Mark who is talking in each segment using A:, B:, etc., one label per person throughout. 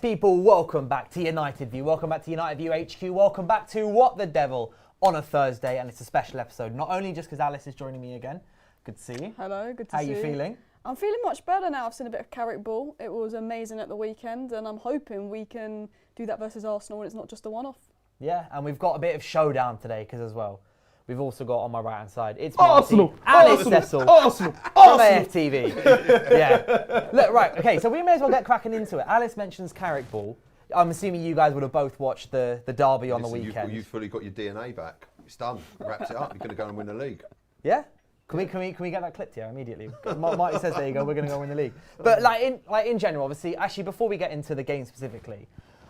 A: people, welcome back to United View. Welcome back to United View HQ. Welcome back to What the Devil on a Thursday, and it's a special episode. Not only just because Alice is joining me again. Good to see you.
B: Hello, good to see you.
A: How are you feeling?
B: I'm feeling much better now. I've seen a bit of Carrick ball. It was amazing at the weekend, and I'm hoping we can do that versus Arsenal and it's not just a one-off.
A: Yeah, and we've got a bit of showdown today because as well, we've also got on my right-hand side, it's Marty,
C: Arsenal,
A: Alice,
C: Arsenal,
A: Cecil,
C: Arsenal,
A: from
C: Arsenal.
A: AFTV. Yeah. Look, right, okay, so we may as well get cracking into it. Alice mentions Carrick ball. I'm assuming you guys would have both watched the derby on the weekend.
D: You've fully got your DNA back. It's done. Wraps it up. You're going to go and win the league.
A: Yeah? Can we get that clipped here immediately? Marty says, there you go, we're going to go win the league. But in general, obviously, actually, before we get into the game specifically,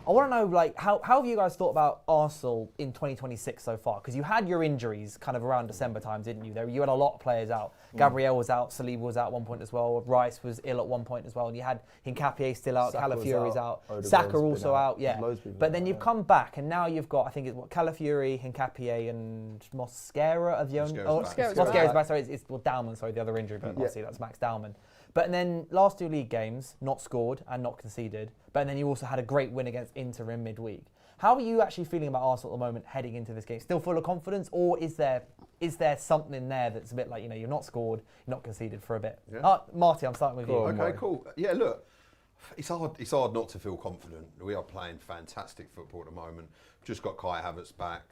A: I want to know, how have you guys thought about Arsenal in 2026 so far? Because you had your injuries kind of around December time, didn't you? You had a lot of players out. Gabriel was out, Saliba was out at one point as well, Rice was ill at one point as well, and you had Hincapié still out, Calafiori's out, Saka also out, yeah. But then you've come back, and now you've got, I think it's Calafiori, Hincapié, and Mosquera of the only. Mosquera's back. Sorry, it's Dowman. Sorry, the other injury, but obviously that's Max Dowman. But then last two league games, not scored and not conceded. But then you also had a great win against Inter in midweek. How are you actually feeling about Arsenal at the moment heading into this game? Still full of confidence, or is there something in there that's a bit like, you're not scored, you're not conceded for a bit? Yeah. Marty, I'm starting with you.
D: Okay, cool. Yeah, look, it's hard not to feel confident. We are playing fantastic football at the moment. Just got Kai Havertz back.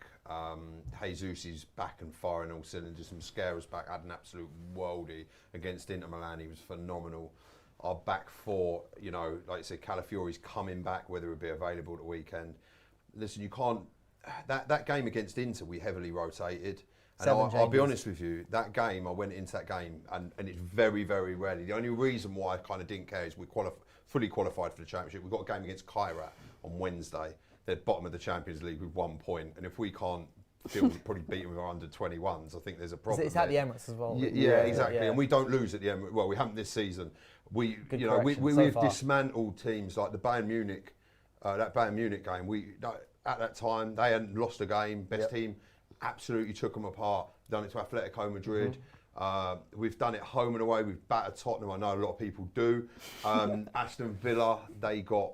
D: Jesus is back and firing all cylinders. Mosquera's back, had an absolute worldie against Inter Milan. He was phenomenal. Our back four, like I said, Calafiori's coming back, whether it'll be available at the weekend. Listen, you can't. That game against Inter, we heavily rotated. And I'll be honest with you, that game, I went into that game, and it's very, very rarely. The only reason why I kind of didn't care is we fully qualified for the Championship. We've got a game against Carrick on Wednesday. They're bottom of the Champions League with 1 point, and if we can't probably beat them with our under-21s, I think there's a problem.
A: It's at the Emirates as well.
D: Yeah, exactly. Yeah. And we don't lose at the Emirates. Well, we haven't this season. We've dismantled teams like the Bayern Munich, that Bayern Munich game. At that time, they hadn't lost a game. Best team, absolutely took them apart. Done it to Atletico Madrid. We've done it home and away. We've battered Tottenham. I know a lot of people do. Aston Villa, they got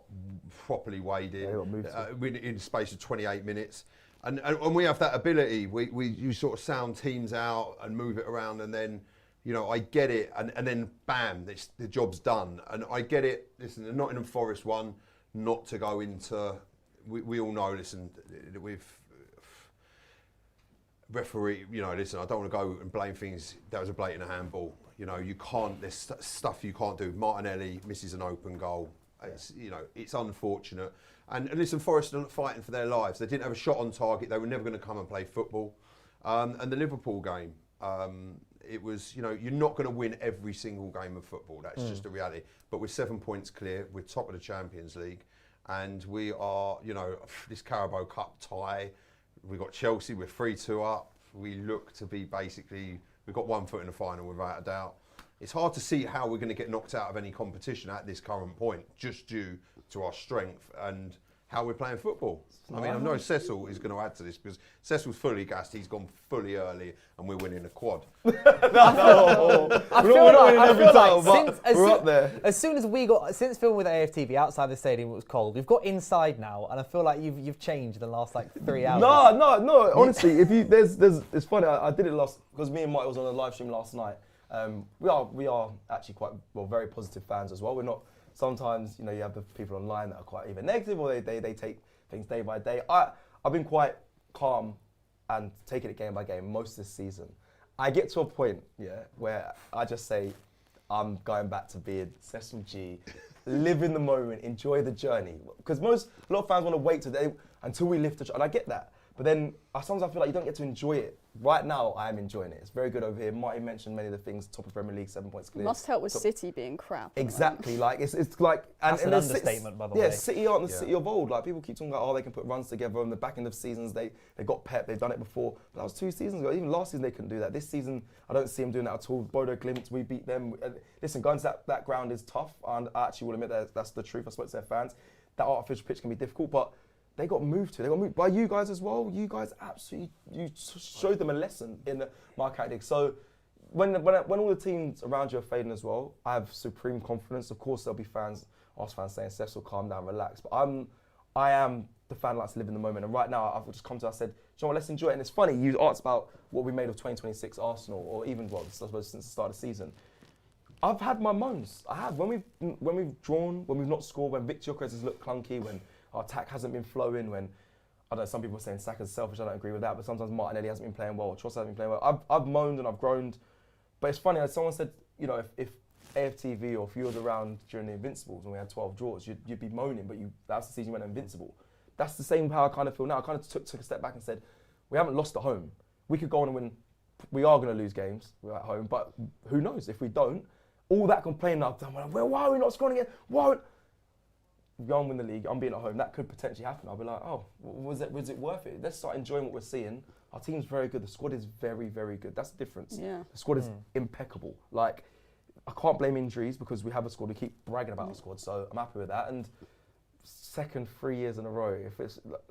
D: properly weighed in in the space of 28 minutes. And we have that ability. You sort of sound teams out and move it around, and then, I get it. And then, bam, the job's done. And I get it. Listen, the Nottingham Forest one, not to go into... We all know, listen, with referee, listen, I don't want to go and blame things. That was a blatant handball. You can't, there's stuff you can't do. Martinelli misses an open goal. It's, it's unfortunate. And listen, Forest are not fighting for their lives. They didn't have a shot on target. They were never going to come and play football. And the Liverpool game, it was, you're not going to win every single game of football. That's just the reality. But we're 7 points clear. We're top of the Champions League. And we are, this Carabao Cup tie. We've got Chelsea, we're 3-2 up. We look to be we've got 1 foot in the final without a doubt. It's hard to see how we're going to get knocked out of any competition at this current point, just due to our strength and how we're playing football. I mean, I know Cecil is going to add to this because Cecil's fully gassed. He's gone fully early, and we're winning a quad.
C: I feel like
A: since filming with AFTV outside the stadium, it was cold. We've got inside now, and I feel like you've changed in the last 3 hours.
C: No. Honestly, it's funny. I did it because me and Marty was on a live stream last night. We are actually very positive fans as well. We're not. Sometimes, you have the people online that are quite either negative or they take things day by day. I've been quite calm and taking it game by game most of this season. I get to a point, where I just say, I'm going back to being Cecil G, live in the moment, enjoy the journey. Because a lot of fans want to wait until we lift the and I get that. But then sometimes I feel like you don't get to enjoy it. Right now, I am enjoying it. It's very good over here. Marty mentioned many of the things. Top of Premier League, 7 points clear.
B: Must help with City being crap.
C: Exactly. It's like
A: that's an understatement, by the way.
C: Yeah, City aren't the City of old. Like people keep talking about, they can put runs together. In the back end of seasons, they got Pep. They've done it before. But that was 2 seasons ago. Even last season, they couldn't do that. This season, I don't see them doing that at all. Bodo Glimt, we beat them. Listen, going to that ground is tough, and I actually will admit that's the truth. I spoke to their fans. That artificial pitch can be difficult, but they got moved to. They got moved by you guys as well. You guys absolutely showed them a lesson in the Marquette League. So when all the teams around you are fading as well, I have supreme confidence. Of course, there'll be fans Arsenal fans saying, Cecil, calm down, relax. But I am the fan that likes to live in the moment. And right now, I've just come to, I said, you know what, let's enjoy it. And it's funny, you asked about what we made of 2026 Arsenal, or even, well, I suppose since the start of the season. I've had my moments. I have. When we've drawn, when we've not scored, when Victor Gyökeres has looked clunky, when our attack hasn't been flowing, when, I don't know, some people are saying Saka's selfish, I don't agree with that, but sometimes Martinelli hasn't been playing well, or Trossard hasn't been playing well. I've moaned and I've groaned. But it's funny, as someone said, you know, if AFTV or if you was around during the Invincibles when we had 12 draws, you'd be moaning, but that's the season you went invincible. That's the same how I kind of feel now. I kind of took a step back and said, we haven't lost at home. We could go on and win. We are going to lose games. We're at home, but who knows? If we don't, all that complaining I've done, well, why are we not scoring again? Why? We go and win the league. I'm being at home. That could potentially happen. I'll be like, oh, was it worth it? Let's start enjoying what we're seeing. Our team's very good. The squad is very, very good. That's the difference.
B: Yeah.
C: The squad is impeccable. Like, I can't blame injuries because we have a squad. We keep bragging about our squad, so I'm happy with that. And second 3 years in a row,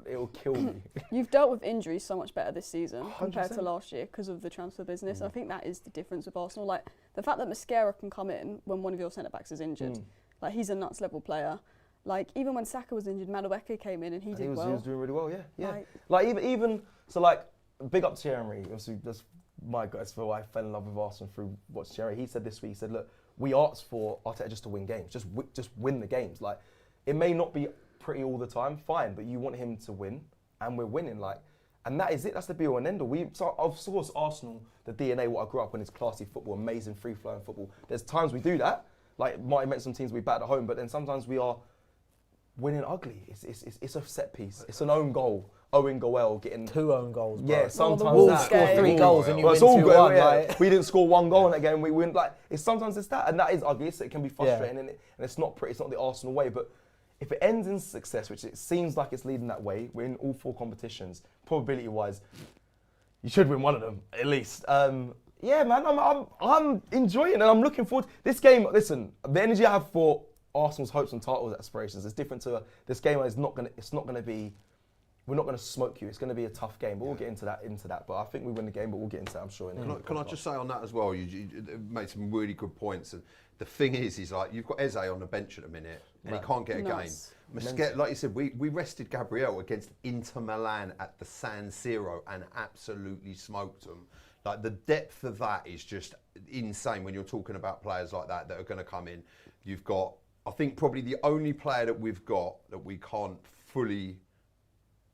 C: it'll kill me.
B: You've dealt with injuries so much better this season
C: 100%.
B: compared to last year because of the transfer business. I think that is the difference with Arsenal. Like, the fact that Mascara can come in when one of your centre-backs is injured. Like, he's a nuts level player. Like, even when Saka was injured, Madueke came in and he did well.
C: He was doing really well, yeah. Like even so, like, big up Thierry Henry. Obviously, that's my guy. That's why I fell in love with Arsenal through watching Thierry. He said this week, he said, look, we asked for Arteta just to win games, just win the games. Like, it may not be pretty all the time, fine, but you want him to win, and we're winning. Like, and that is it. That's the be all and end all. So of course, Arsenal, the DNA, what I grew up in is classy football, amazing free flowing football. There's times we do that. Like Marty mentioned some teams we bat at home, but then sometimes we are winning ugly. It's a set piece. It's an own goal. Owen Goel getting
A: 2 own goals. Bro.
C: Yeah, sometimes
A: Wolves
C: that.
A: score 3 goals and you win 2-1. Like.
C: We didn't score 1 goal in that game. We win. Like, sometimes it's that, and that is ugly. So it can be frustrating, and it's not pretty. It's not the Arsenal way. But if it ends in success, which it seems like it's leading that way, we're in all 4 competitions. Probability-wise, you should win one of them at least. Yeah, man, I'm enjoying it, and I'm looking forward to this game. Listen, the energy I have for Arsenal's hopes and titles aspirations is different to this game. It's not gonna be. We're not going to smoke you. It's going to be a tough game. But we'll get into that. But I think we win the game. But we'll get into that, I'm sure.
D: Can I just say on that as well? You made some really good points. And the thing is like you've got Eze on the bench at the minute, and he can't get a game. Like you said, we rested Gabriel against Inter Milan at the San Siro and absolutely smoked them. Like, the depth of that is just insane when you're talking about players like that are going to come in. You've got, I think, probably the only player that we've got that we can't fully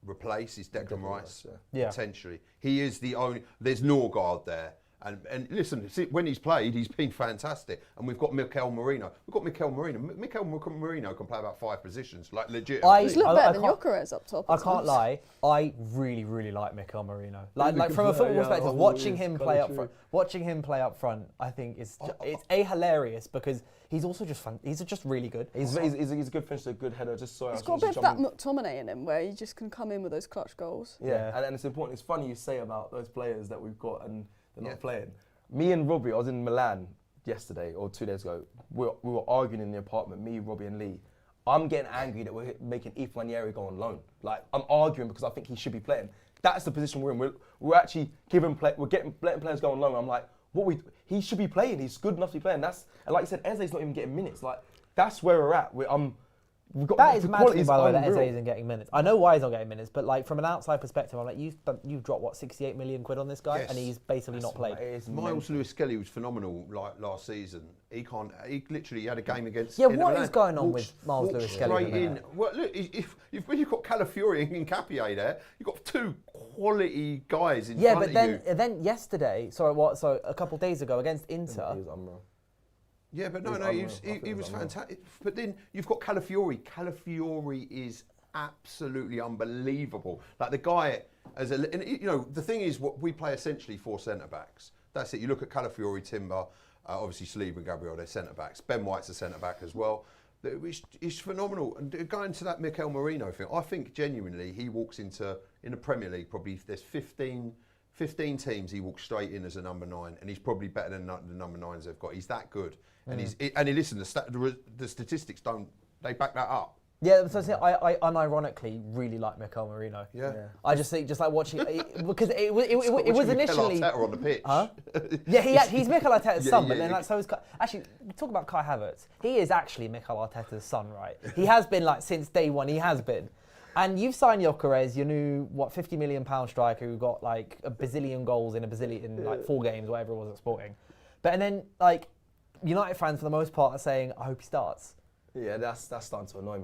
D: replace is Declan Rice, potentially. He is the only. There's Norgard there, and listen, when he's played, he's been fantastic. And we've got Mikel Merino. Mikel Merino can play about 5 positions, like legit.
B: He's looked better than Gyökeres up top.
A: I can't lie. I really, really like Mikel Merino. Like from a football perspective, watching him play up front, I think it's hilarious because he's also just fun. He's just really good.
C: He's a good finisher, a good header. He's
B: got a bit of that McTominay in him, where he just can come in with those clutch goals.
C: Yeah. And it's important. It's funny you say about those players that we've got and they're not playing. Me and Robbie, I was in Milan yesterday or 2 days ago. We were arguing in the apartment, me, Robbie and Lee. I'm getting angry that we're making Ethan Nwaneri go on loan. Like, I'm arguing because I think he should be playing. That's the position we're in. We're actually letting players go on loan. I'm like, he should be playing. He's good enough to be playing. And like you said, Eze's not even getting minutes. Like, that's where we're at.
A: That is mad to me, by the way, that Eze isn't getting minutes. I know why he's not getting minutes, but like from an outside perspective, I'm like, you've dropped what, 68 million quid on this guy, and he's basically not played.
D: Miles Lewis-Kelly was phenomenal like last season. He literally had a game against.
A: Yeah, what is going on with Miles Lewis-Kelly?
D: Straight in. Well, look, when you've got Calafiori and Nkapie there, you've got 2 quality guys in front of you.
A: Yeah, but then yesterday, so a couple of days ago against Inter.
C: He was unreal.
D: Yeah, but he was fantastic. But then you've got Calafiori. Calafiori is absolutely unbelievable. Like, the guy, the thing is, what we play essentially 4 centre backs. That's it. You look at Calafiori, Timber, obviously Saliba and Gabriel, they're centre backs. Ben White's a centre back as well. It's phenomenal. And going to that Mikel Merino thing, I think genuinely he walks in the Premier League, probably if there's 15 teams, he walks straight in as a number 9, and he's probably better than the number 9s they've got. He's that good. And listen, the statistics they back that up.
A: Yeah, so I unironically really like Mikel Merino.
D: Yeah.
A: I just think, just like watching, because it was
D: Watching
A: initially.
D: Mikel Arteta on the pitch.
A: Huh? Yeah, he's Mikel Arteta's son, but then
D: yeah.
A: like so is actually talk about Kai Havertz. He is actually Mikel Arteta's son, right? He has been like since day one. He has been. And you've signed Gyökeres, your new, £50 million striker who got like a bazillion goals in like 4 games, whatever it was at Sporting. But and then like United fans for the most part are saying, I hope he starts.
C: Yeah, that's starting to annoy me.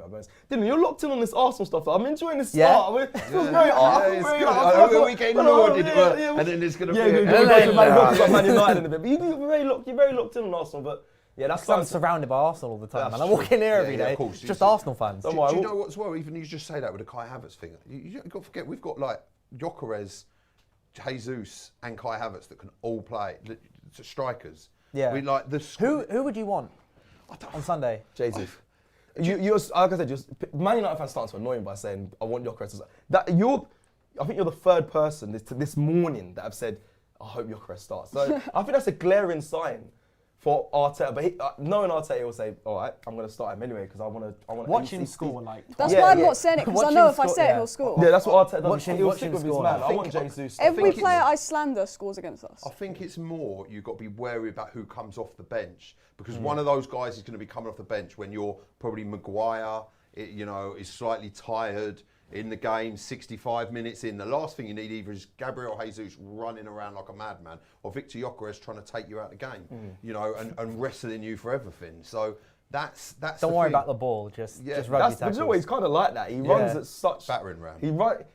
C: Dylan, you're locked in on this Arsenal stuff. I'm enjoying this
A: Yeah.
C: start. It feels very
D: Are we getting rewarded? And then there's going to be
C: Man United in a bit. But you're very locked in on Arsenal. But yeah, that's
A: I'm surrounded by Arsenal all the time, man. I walk in here every day.
D: Of course.
A: It's just Arsenal fans.
D: Do you know what as well? Even you just say that with the Kai Havertz thing. You've got to forget, we've got like Gyökeres, Jesus and Kai Havertz that can all play. Strikers.
A: Yeah.
D: We like the
A: Who would you want on Sunday?
C: Jesus. You're like I said, Man United fans starting to annoy me by saying, I want Gyökeres to start. I think you're the third person this morning that have said, I hope Gyökeres starts. So I think that's a glaring sign for Arteta. But knowing Arteta, he'll say, all right, I'm going to start him anyway because I want to
A: Watch him score like.
B: That's why I'm not saying it, because I know if I say it, he'll score.
C: Yeah, that's what Arteta does.
A: Watch him
C: He'll stick with his
A: score.
C: man. I want Jesus.
B: Every player I slander scores against us.
D: I think it's more you've got to be wary about who comes off the bench because one of those guys is going to be coming off the bench when you're probably Maguire, is slightly tired in the game, 65 minutes in. The last thing you need either is Gabriel Jesus running around like a madman or Victor Gyökeres trying to take you out of the game, and wrestling you for everything. So that's.
A: Don't worry about the ball, just rugby tackles.
C: But he's kind of like that. He runs at such
D: battering ram.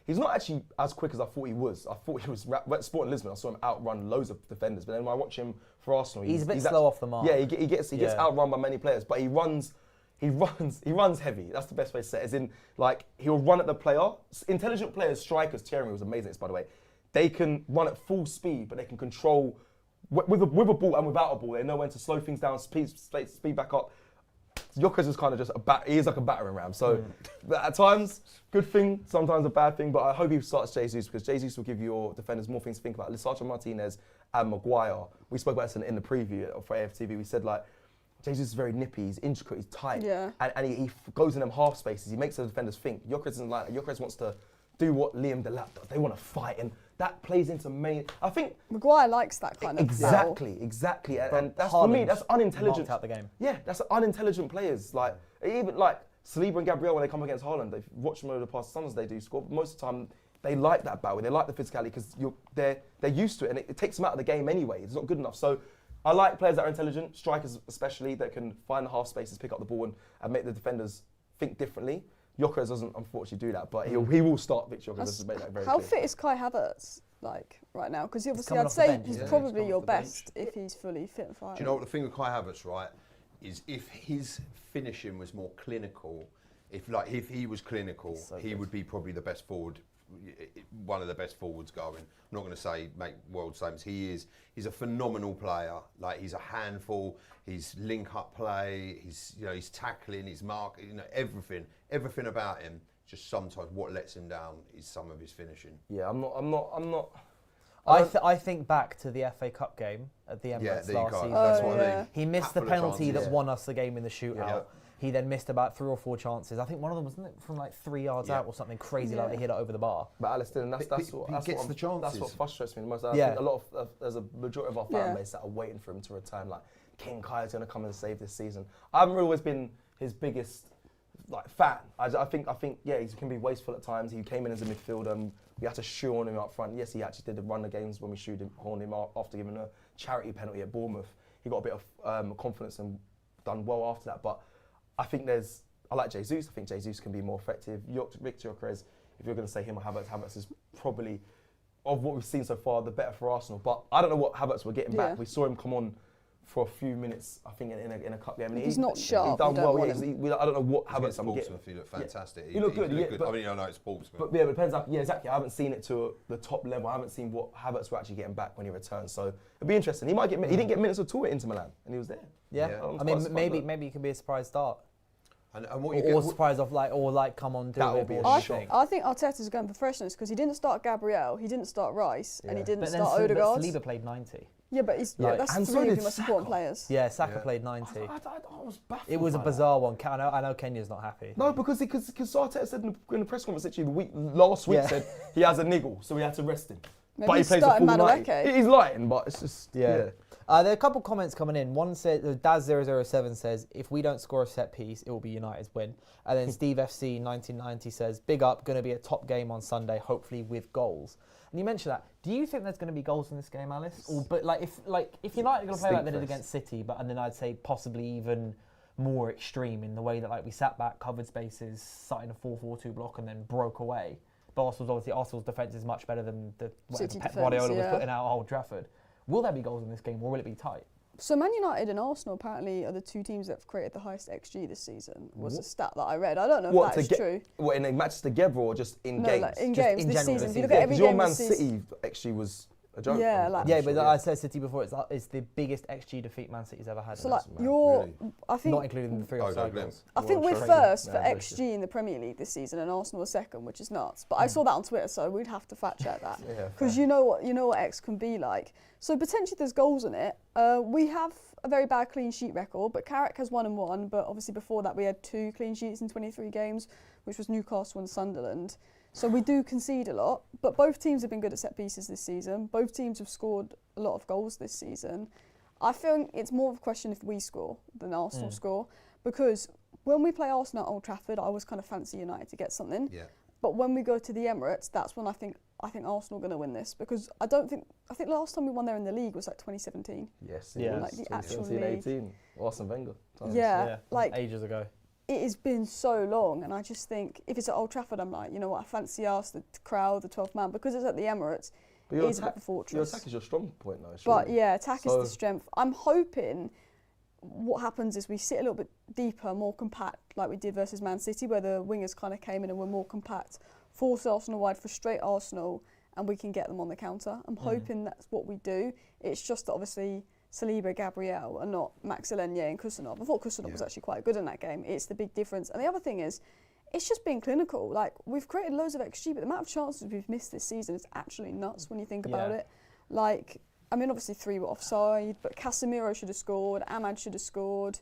C: He's not actually as quick as I thought he was. I thought he was at Sporting Lisbon. I saw him outrun loads of defenders, but then when I watch him for Arsenal,
A: he's a bit slow off the mark.
C: Yeah, he gets outrun by many players, but he runs heavy. That's the best way to say it. As in, like, he'll run at the player. Intelligent players, strikers, Thierry was amazing at this, by the way. They can run at full speed, but they can control with a ball and without a ball. They know when to slow things down, speed back up. Gyökeres is kind of just he is like a battering ram. So at times, good thing, sometimes a bad thing, but I hope he starts Jesus because Jesus will give your defenders more things to think about. Lisandro Martinez and Maguire, we spoke about this in the preview for AFTV. We said, like, Jesus is very nippy, he's intricate, he's tight, and he goes in them half spaces, he makes the defenders think. Gyökeres isn't like that. Gyökeres wants to do what Liam Delap does. They want to fight, and that plays into I think
B: Maguire likes that kind of
C: exactly, and that's for me, that's unintelligent.
A: Out the game.
C: Yeah, that's unintelligent players. Like even like Saliba and Gabriel when they come against Haaland, they've watched them over the past summers. They do score, but most of the time they like that battle. They like the physicality because they're used to it, and it takes them out of the game anyway. It's not good enough. So I like players that are intelligent, strikers especially, that can find the half spaces, pick up the ball, and make the defenders think differently. Gyökeres doesn't unfortunately do that, but he will start Victor Gyökeres to make that very clear.
B: How fit is Kai Havertz like right now? Because obviously I'd
A: off the
B: say
A: bench,
B: he's
A: isn't he?
B: probably your best if he's fully fit and firing.
D: Do you know what the thing with Kai Havertz, right, is if his finishing was more clinical, if he was clinical, he would be probably the best forward, one of the best forwards going. I'm not going to say make world famous. He's a phenomenal player. Like, he's a handful. His link-up play. He's tackling. His mark. Everything about him. Just sometimes what lets him down is some of his finishing.
C: Yeah, I'm not.
A: I think back to the FA Cup game at the Emirates last season.
D: That's what I mean.
A: He missed the penalty that won us the game in the shootout.
D: Yeah.
A: He then missed about 3 or 4 chances. I think one of them wasn't it from like 3 yards out or something crazy, like they hit it over the bar.
C: But Alice, that's what frustrates me the most. I think a lot of there's a majority of our fan base that are waiting for him to return. Like, King Kai is going to come and save this season. I haven't always been his biggest fan. I think he can be wasteful at times. He came in as a midfielder and we had to shoehorn him up front. Yes, he actually did run the games when we shoehorned him up after giving a charity penalty at Bournemouth. He got a bit of confidence and done well after that. But I like Jesus. I think Jesus can be more effective. Victor Gyökeres, if you're going to say him or Havertz is probably, of what we've seen so far, the better for Arsenal. But I don't know what Havertz we're getting back. We saw him come on for a few minutes, I think, in a cup game. And
B: he's not sharp.
C: He's done well. I don't know what Havertz I'm getting.
D: He looked fantastic.
C: He looked good.
D: I mean, I know it's Portsmouth.
C: But it depends. Yeah, exactly. I haven't seen it to the top level. I haven't seen what Havertz were actually getting back when he returns. So it'll be interesting. He didn't get minutes at all at Inter Milan, and he was there.
A: Yeah. I mean, maybe it could be a surprise start.
D: And what
A: or surprise of come on, do
C: that
A: it.
C: Would be
B: I think Arteta's going for freshness because he didn't start Gabriel, he didn't start Rice, and he didn't start Odegaard.
A: Saliba played 90.
B: Yeah, but that's
C: and so
B: three of
C: did
B: your most
C: Saka.
B: important players.
A: Yeah, Saka played 90.
C: I was baffled.
A: It was a
C: by
A: bizarre one. I know Kenya's not happy.
C: that. No, because Arteta said in the press conference literally last week said he has a niggle, so we had to rest him.
B: Maybe
C: But he
B: he's
C: plays the
B: starting
C: full 90.
B: Madueke.
C: He's lying, but it's just
A: Yeah. There are a couple comments coming in. One said, Daz007 says, if we don't score a set piece, it will be United's win. And then Steve FC 1990 says, big up, going to be a top game on Sunday, hopefully with goals. And you mentioned that. Do you think there's going to be goals in this game, Alice? Or if United are going to play like they did against City, and then I'd say possibly even more extreme in the way that we sat back, covered spaces, starting a 4-4-2 block, and then broke away. But Arsenal's defence is much better than whatever Pep Guardiola was putting out at Old Trafford. Will there be goals in this game, or will it be tight?
B: So Man United and Arsenal apparently are the two teams that have created the highest XG this season, was a stat that I read. I don't know if that is true.
C: What, in the matches together or just in games?
B: Like in
A: Just
B: games
A: in
B: this
A: general
B: season.
A: this
B: If you look
A: season.
B: at every
C: Your
B: game
C: Man
B: this season.
C: City actually was a joke.
B: Yeah,
A: I said City before, it's the biggest XG defeat Man City's ever had.
B: So
D: Really?
B: I think
A: not including the 3 offside goals.
B: I think we're
C: Well,
B: first for
C: yeah,
B: XG in the Premier League this season, and Arsenal are second, which is nuts. But I saw that on Twitter, so we'd have to fact check that because you know what X can be like. So potentially there's goals in it. We have a very bad clean sheet record, but Carrick has 1-1. But obviously before that we had 2 clean sheets in 23 games, which was Newcastle and Sunderland. So we do concede a lot, but both teams have been good at set pieces this season. Both teams have scored a lot of goals this season. I feel it's more of a question if we score than Arsenal score, because when we play Arsenal at Old Trafford, I always kind of fancy United to get something.
D: Yeah.
B: But when we go to the Emirates, that's when I think Arsenal are going to win this, because I think last time we won there in the league was like 2017.
C: Yes,
A: Yeah.
B: Like the actual league.
C: 2018, Arsene Wenger.
B: Yeah, like
A: ages ago.
B: it has been so long, and I just think if it's at Old Trafford, I'm like, you know what, I fancy us, the crowd, the 12th man, because it's at the Emirates. It is a bit of a fortress.
C: Your attack is your strong point, though.
B: But yeah, attack is the strength. I'm hoping what happens is we sit a little bit deeper, more compact, like we did versus Man City, where the wingers kind of came in and were more compact, force Arsenal wide, frustrate Arsenal, and we can get them on the counter. I'm hoping that's what we do. It's just that obviously Saliba, Gabriel are not Max Elneny and Kusanov. I thought Kusanov was actually quite good in that game. It's the big difference. And the other thing is, it's just being clinical. Like, we've created loads of XG, but the amount of chances we've missed this season is actually nuts when you think about it. Like, I mean, obviously 3 were offside, but Casemiro should have scored, Ahmad should have scored.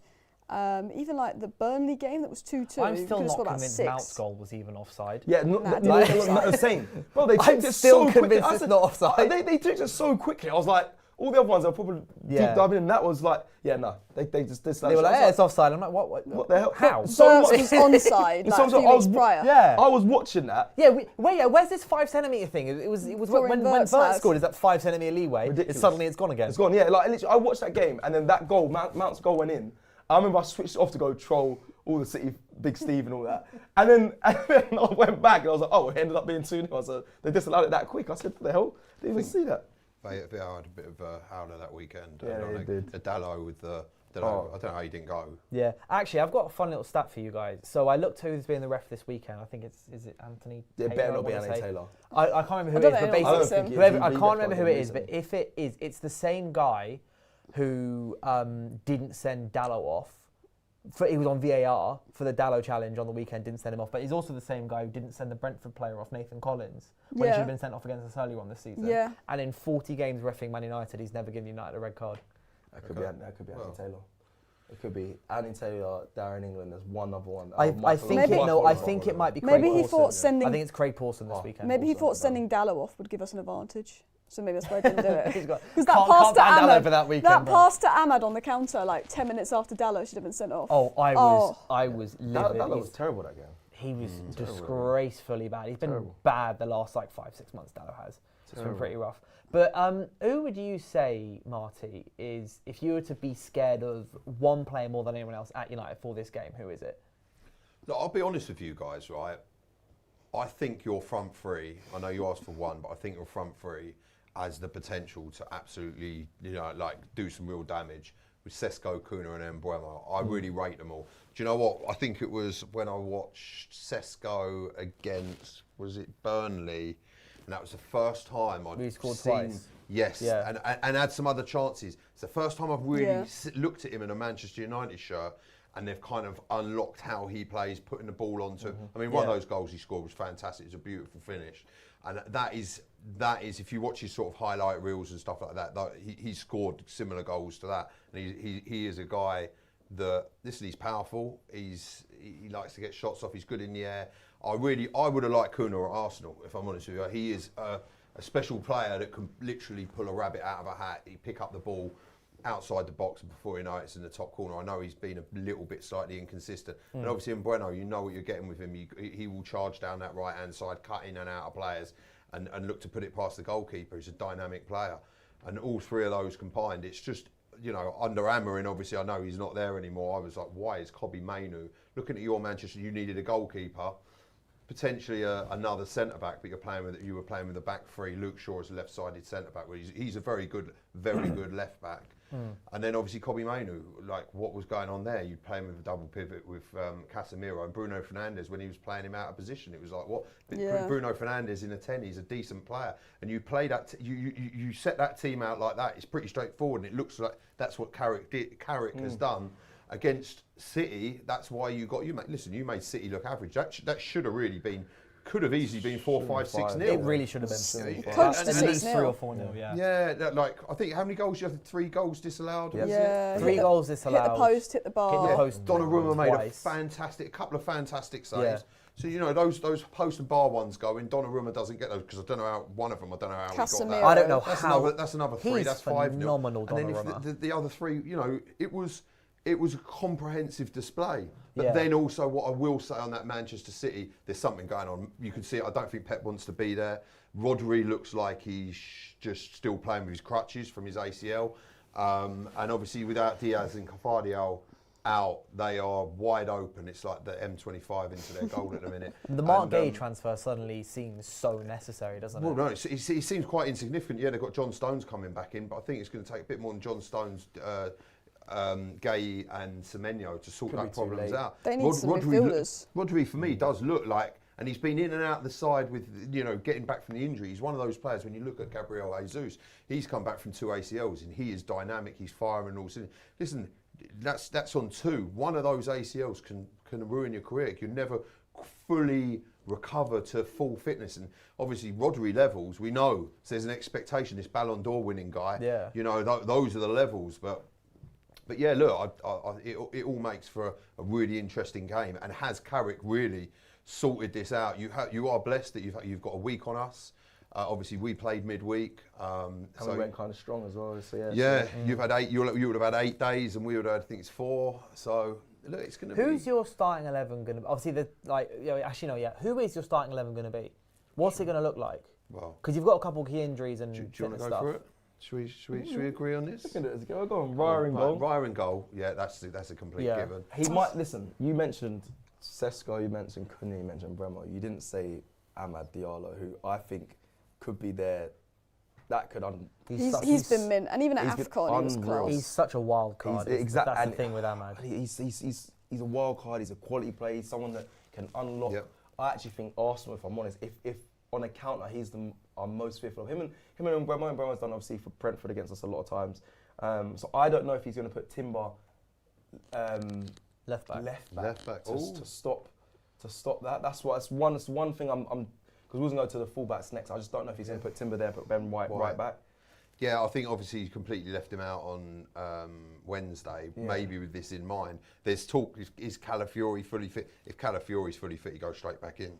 B: Even like the Burnley game that was 2-2.
A: I'm still not convinced Mount's goal was even offside.
C: Yeah, not the same. Well, they
A: I'm
C: took it
A: still
C: so
A: convinced
C: quickly.
A: it's not offside.
C: They took it so quickly. I was like, all the other ones are probably deep diving in. That was like, yeah, no. They just did.
A: They were like, it's offside. I'm like, what
C: the hell?
A: How?
C: So
B: Burst was onside like a few weeks prior.
A: Yeah.
C: I was watching that.
A: Yeah, where's this 5 centimetre thing? It was when Bert scored, is that 5 centimetre leeway?
C: Ridiculous.
A: It's gone again.
C: It's gone, yeah. Like, literally, I watched that game, and then that goal, Mount's goal went in. I remember I switched it off to go troll all the City, Big Steve and all that. And then I went back, and I was like, oh, it ended up being 2-0. So they disallowed it that quick. I said, what the hell? Didn't even see that.
D: They had a bit of a howler that weekend.
C: Yeah, they did.
D: Dallo with the... I don't know how he didn't go.
A: Yeah, actually, I've got a fun little stat for you guys. So I looked who's been the ref this weekend. I think is it Anthony Taylor?
C: It better not be Anthony Taylor.
A: I can't remember who it is, but basically, I can't remember who it is. But if it is, it's the same guy who didn't send Dallo off. He was on VAR for the Dallo challenge on the weekend, didn't send him off. But he's also the same guy who didn't send the Brentford player off, Nathan Collins, when he should have been sent off against us earlier on this season.
B: Yeah.
A: And in 40 games reffing Man United, he's never given United a red card.
C: That could be Anthony Taylor. It could be Anthony Taylor, Darren England. There's one other one.
A: I think it might be Craig
B: Maybe
A: Pawson.
B: he thought sending...
A: I think it's Craig Pawson this weekend.
B: Maybe he thought sending Dallo off would give us an advantage. So maybe that's why I didn't do it.
A: Because that
B: pass to Ahmad on the counter, like 10 minutes after Dallo should have been sent off.
A: I was livid.
C: That was terrible, that game.
A: He was disgracefully bad. He's been bad the last 5-6 months, Dallo has. It's been pretty rough. But who would you say, Marty, is, if you were to be scared of one player more than anyone else at United for this game, who is it?
D: Look, I'll be honest with you guys, right? I think your front three, I know you asked for one, but I think your front three has the potential to absolutely, do some real damage with Sesko, Kuna and Mbeumo. I really rate them all. Do you know what? I think it was when I watched Sesko against, was it Burnley? And that was the first time I'd
A: scored
D: seen...
A: twice.
D: Yes,
A: yeah.
D: and had some other chances. It's the first time I've really looked at him in a Manchester United shirt, and they've kind of unlocked how he plays, putting the ball onto... I mean, one of those goals he scored was fantastic. It's a beautiful finish. And that is that is, if you watch his sort of highlight reels and stuff like that, he scored similar goals to that. And he is a guy that, listen, he's powerful. He likes to get shots off. He's good in the air. I would have liked Kuna at Arsenal, if I'm honest with you. He is a special player that can literally pull a rabbit out of a hat. He pick up the ball outside the box before you know it's in the top corner. I know he's been a little bit slightly inconsistent. And obviously in Bueno, you know what you're getting with him. He will charge down that right-hand side, cut in and out of players and look to put it past the goalkeeper. He's a dynamic player. And all three of those combined, it's just, you know, under Amorim, obviously I know he's not there anymore. I was like, why is Kobbie Mainoo? Looking at your Manchester, you needed a goalkeeper, potentially another centre-back, but you were playing with a back three. Luke Shaw is a left-sided centre-back. He's a very good left-back. And then obviously Kobbie Mainoo, like what was going on there? You'd play him with a double pivot with Casemiro and Bruno Fernandes when he was playing him out of position. It was like, what? Bruno Fernandes in a 10, he's a decent player. And you play that, you set that team out like that. It's pretty straightforward, and it looks like that's what Carrick has done against City. That's why you made City look average. That should have really been. Could have easily been 4-5, 6-0.
A: It really should have been.
B: Close to
A: at least
B: 6-0.
A: 3 or 4-0, yeah.
D: Yeah, like I think how many goals you have? 3 goals disallowed.
C: Yep.
B: Yeah,
A: 3 goals disallowed.
B: Hit the post, hit the bar.
A: Hit the post.
D: Donnarumma made
A: twice.
D: a couple of fantastic saves.
A: Yeah.
D: So you know those post and bar ones going. Donnarumma doesn't get those because I don't know how one of them. I don't know how he got
B: Casemiro.
D: that.
A: I don't know
D: That's
A: how.
D: another 3.
A: He's
D: That's 5.
A: phenomenal,
D: And then
A: Donnarumma.
D: if the other 3, you know, it was a comprehensive display. But
A: Yeah.
D: then also what I will say on that Manchester City, there's something going on. You can see it. I don't think Pep wants to be there. Rodri looks like he's just still playing with his crutches from his ACL. And obviously without Diaz and Carvajal out, they are wide open. It's like the M25 into their goal at the minute.
A: The Mark Gay transfer suddenly seems so necessary, doesn't it?
D: Well, no, he seems quite insignificant. Yeah, they've got John Stones coming back in, but I think it's going to take a bit more than John Stones, Gay and Semenyo to sort that problems out.
B: They need some midfielders.
D: Rodri, for me, does look like, and he's been in and out the side with, you know, getting back from the injury. He's one of those players, when you look at Gabriel Jesus, he's come back from 2 ACLs and he is dynamic, he's firing all. Listen, that's on 2. One of those ACLs can ruin your career. You never fully recover to full fitness. And obviously Rodri levels, we know there's an expectation, this Ballon d'Or winning guy.
A: Yeah.
D: You know, those are the levels, but yeah, look, it all makes for a really interesting game. And has Carrick really sorted this out? You are blessed that you've got a week on us. Obviously, we played midweek,
C: and we went kind of strong as well. So
D: you've had 8. You would have had 8 days, and we would have had, I think it's 4. So look, it's going to be.
A: Who's your starting 11 going to be? Obviously, who is your starting 11 going to be? What's it going to look like?
D: Well,
A: because you've got a couple of key injuries and
D: do you want to go
A: stuff.
D: for it? Should we agree on this?
C: Go on, Raya in goal.
D: Raya in goal. Yeah, that's a complete given.
C: He might listen. You mentioned Cecil, you mentioned Kuna, you mentioned Bremo. You didn't say Amad Diallo, who I think could be there. That could.
B: He's been mint, and even at AFCON, he was close.
A: He's such a wild card.
C: Exactly.
A: That's the thing with Amad.
C: He's a wild card. He's a quality player. He's someone that can unlock. Yep. I actually think Arsenal, if I'm honest, if on a counter, he's our most fearful of him and Bremo. And Bremo's done obviously for Brentford against us a lot of times. So I don't know if he's going to put Timber left back to stop that. That's one thing I'm because we're going to go to the full-backs next. I just don't know if he's going to put Timber there, put Ben White right back.
D: Yeah, I think obviously he's completely left him out on Wednesday, maybe with this in mind. There's talk, is Calafiori fully fit? If Calafiori's fully fit, he goes straight back in.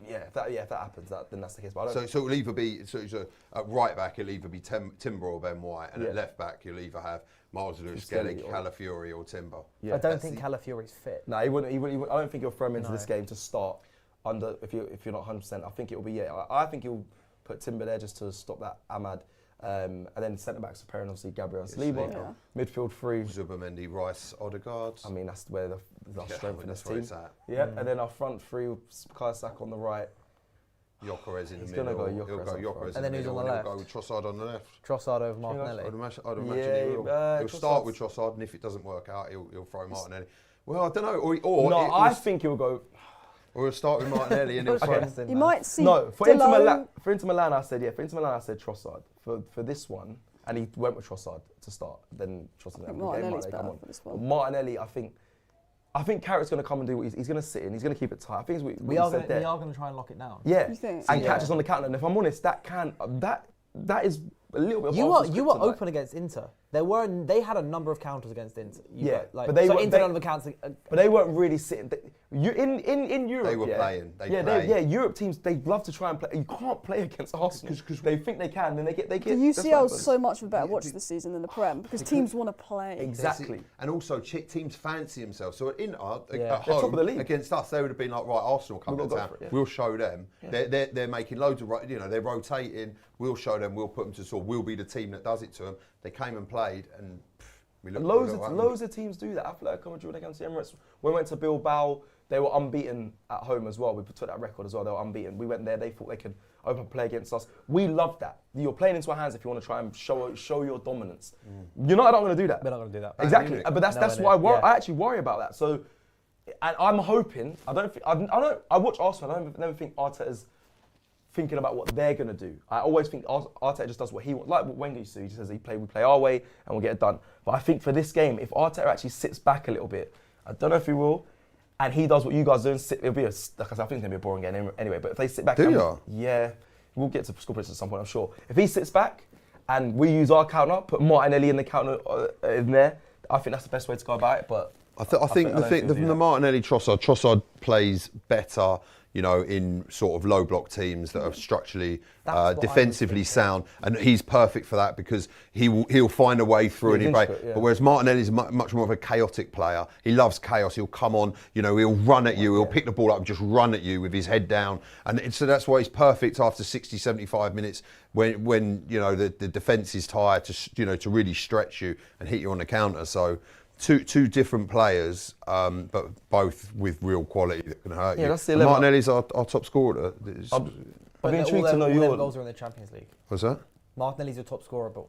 C: Yeah, if that happens, then that's the case. But
D: so it'll either be, at right back, it'll either be Timber or Ben White, and at left back, you'll either have Miles Lewis-Skelly, Calafiori or Timber.
A: Yeah, I don't think Calafiori's fit.
C: No, he wouldn't. I don't think he'll throw him into this game to start. If you're not 100%, I think it'll be I think he'll put Timber there just to stop that Amad, and then centre backs are pairing obviously Gabriel and Saliba. Yeah. Midfield 3.
D: Zubomendi, Rice, Odegaard.
C: I mean that's where the strength of this team.
D: Yeah,
C: and then our front 3, Bukayo Saka on the right.
D: Gyökeres in the
C: middle.
D: He'll go Gyökeres
A: and then who's on the left?
D: He'll go with Trossard on the left.
A: Trossard over Martinelli.
D: I'd imagine he will. He'll start with Trossard, and if it doesn't work out, he'll throw Martinelli. Well, I don't know.
C: I think he'll go.
D: Or he'll start with Martinelli and he'll throw.
B: You might see.
C: No, for Inter Milan, I said Trossard. For this one, and he went with Trossard to start. Then Trossard.
B: Martinelli's better for this one.
C: Martinelli, I think I think Carrick's going to come and do what he's going to sit in. He's going to keep it tight. I think it's
A: we are going to try and lock it down.
C: Yeah,
B: You think?
C: and catch us on the counter. And if I'm honest, that is a little bit of
A: You were
C: kryptonite.
A: open against Inter. They had a number of counters against Inter.
C: But they
A: Inter none of the counts.
C: But they weren't really sitting. In Europe,
D: They were playing.
C: Europe teams, they love to try and play. You can't play against Arsenal because they think they can, then they get.
B: The
C: that's
B: UCL
C: what
B: is so much of a better watch this season than the Prem because teams want to play.
C: Exactly.
D: And also, teams fancy themselves. So at Inter, at
C: They're top
D: home
C: of the league.
D: against us, they would have been like, right, Arsenal come to
C: We'll go
D: town.
C: for it, yeah.
D: We'll show them. Yeah. They're making loads of, they're rotating. We'll show them. We'll put them to sort. We'll be the team that does it to them. They came and played, and we looked.
C: Loads of teams do that. Atletico Madrid against the Emirates. When we went to Bilbao, they were unbeaten at home as well. We took that record as well. They were unbeaten. We went there. They thought they could open play against us. We love that. You're playing into our hands if you want to try and show your dominance. United aren't going to do that.
A: We're not going to do that.
C: Exactly. But that's why I actually worry about that. So, and I'm hoping. I watch Arsenal. I never think Arteta's thinking about what they're going to do. I always think Arteta just does what he wants. Like what Wenger used to do. He just says we play our way and we'll get it done. But I think for this game, if Arteta actually sits back a little bit, I don't know if he will, and he does what you guys do, it'll be like I said, I think it's going to be a boring game anyway. But if they sit back, yeah, we'll get to score points at some point, I'm sure. If he sits back and we use our counter, put Martinelli in the counter in there, I think that's the best way to go about it. But
D: I think the Martinelli Trossard plays better, in sort of low block teams that are structurally defensively sound, and he's perfect for that because he'll find a way through and he'll break. But whereas Martinelli's much more of a chaotic player. He loves chaos. He'll come on, he'll run at you. He'll pick the ball up and just run at you with his head down, and so that's why he's perfect after 60, 75 minutes when the defence is tired to really stretch you and hit you on the counter. So. Two different players, but both with real quality that can hurt you.
C: That's the 11.
D: Martinelli's our top scorer.
C: I've been intrigued to know your
A: goals are in the Champions League.
D: What's that?
A: Martinelli's your top scorer, but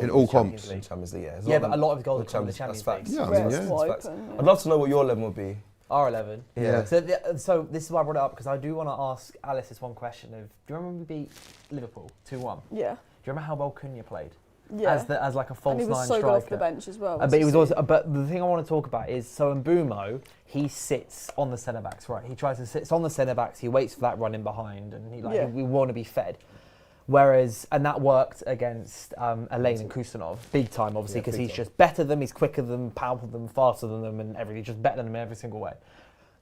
D: in all comps.
C: Champions League,
A: but a lot of his goals are coming in the Champions League.
C: Yeah, I'd love to know what your 11 would be.
A: Our 11.
C: Yeah.
A: So this is why I brought it up because I do want to ask Alice this one question of: do you remember when we beat Liverpool 2-1?
B: Yeah. Do
A: you remember how well Cunha played?
B: Yeah.
A: As like a false nine striker.
B: And he was so good off the bench as well.
A: But he was also. But the thing I want to talk about is Mbumo. He sits on the centre backs, right? He tries to sit on the centre backs. He waits for that running behind, and we want to be fed. Whereas, and that worked against Elaine and Kusanov, big time, obviously, because he's just better than them. He's quicker than them, powerful than them, faster than them, and everything. Just better than them in every single way.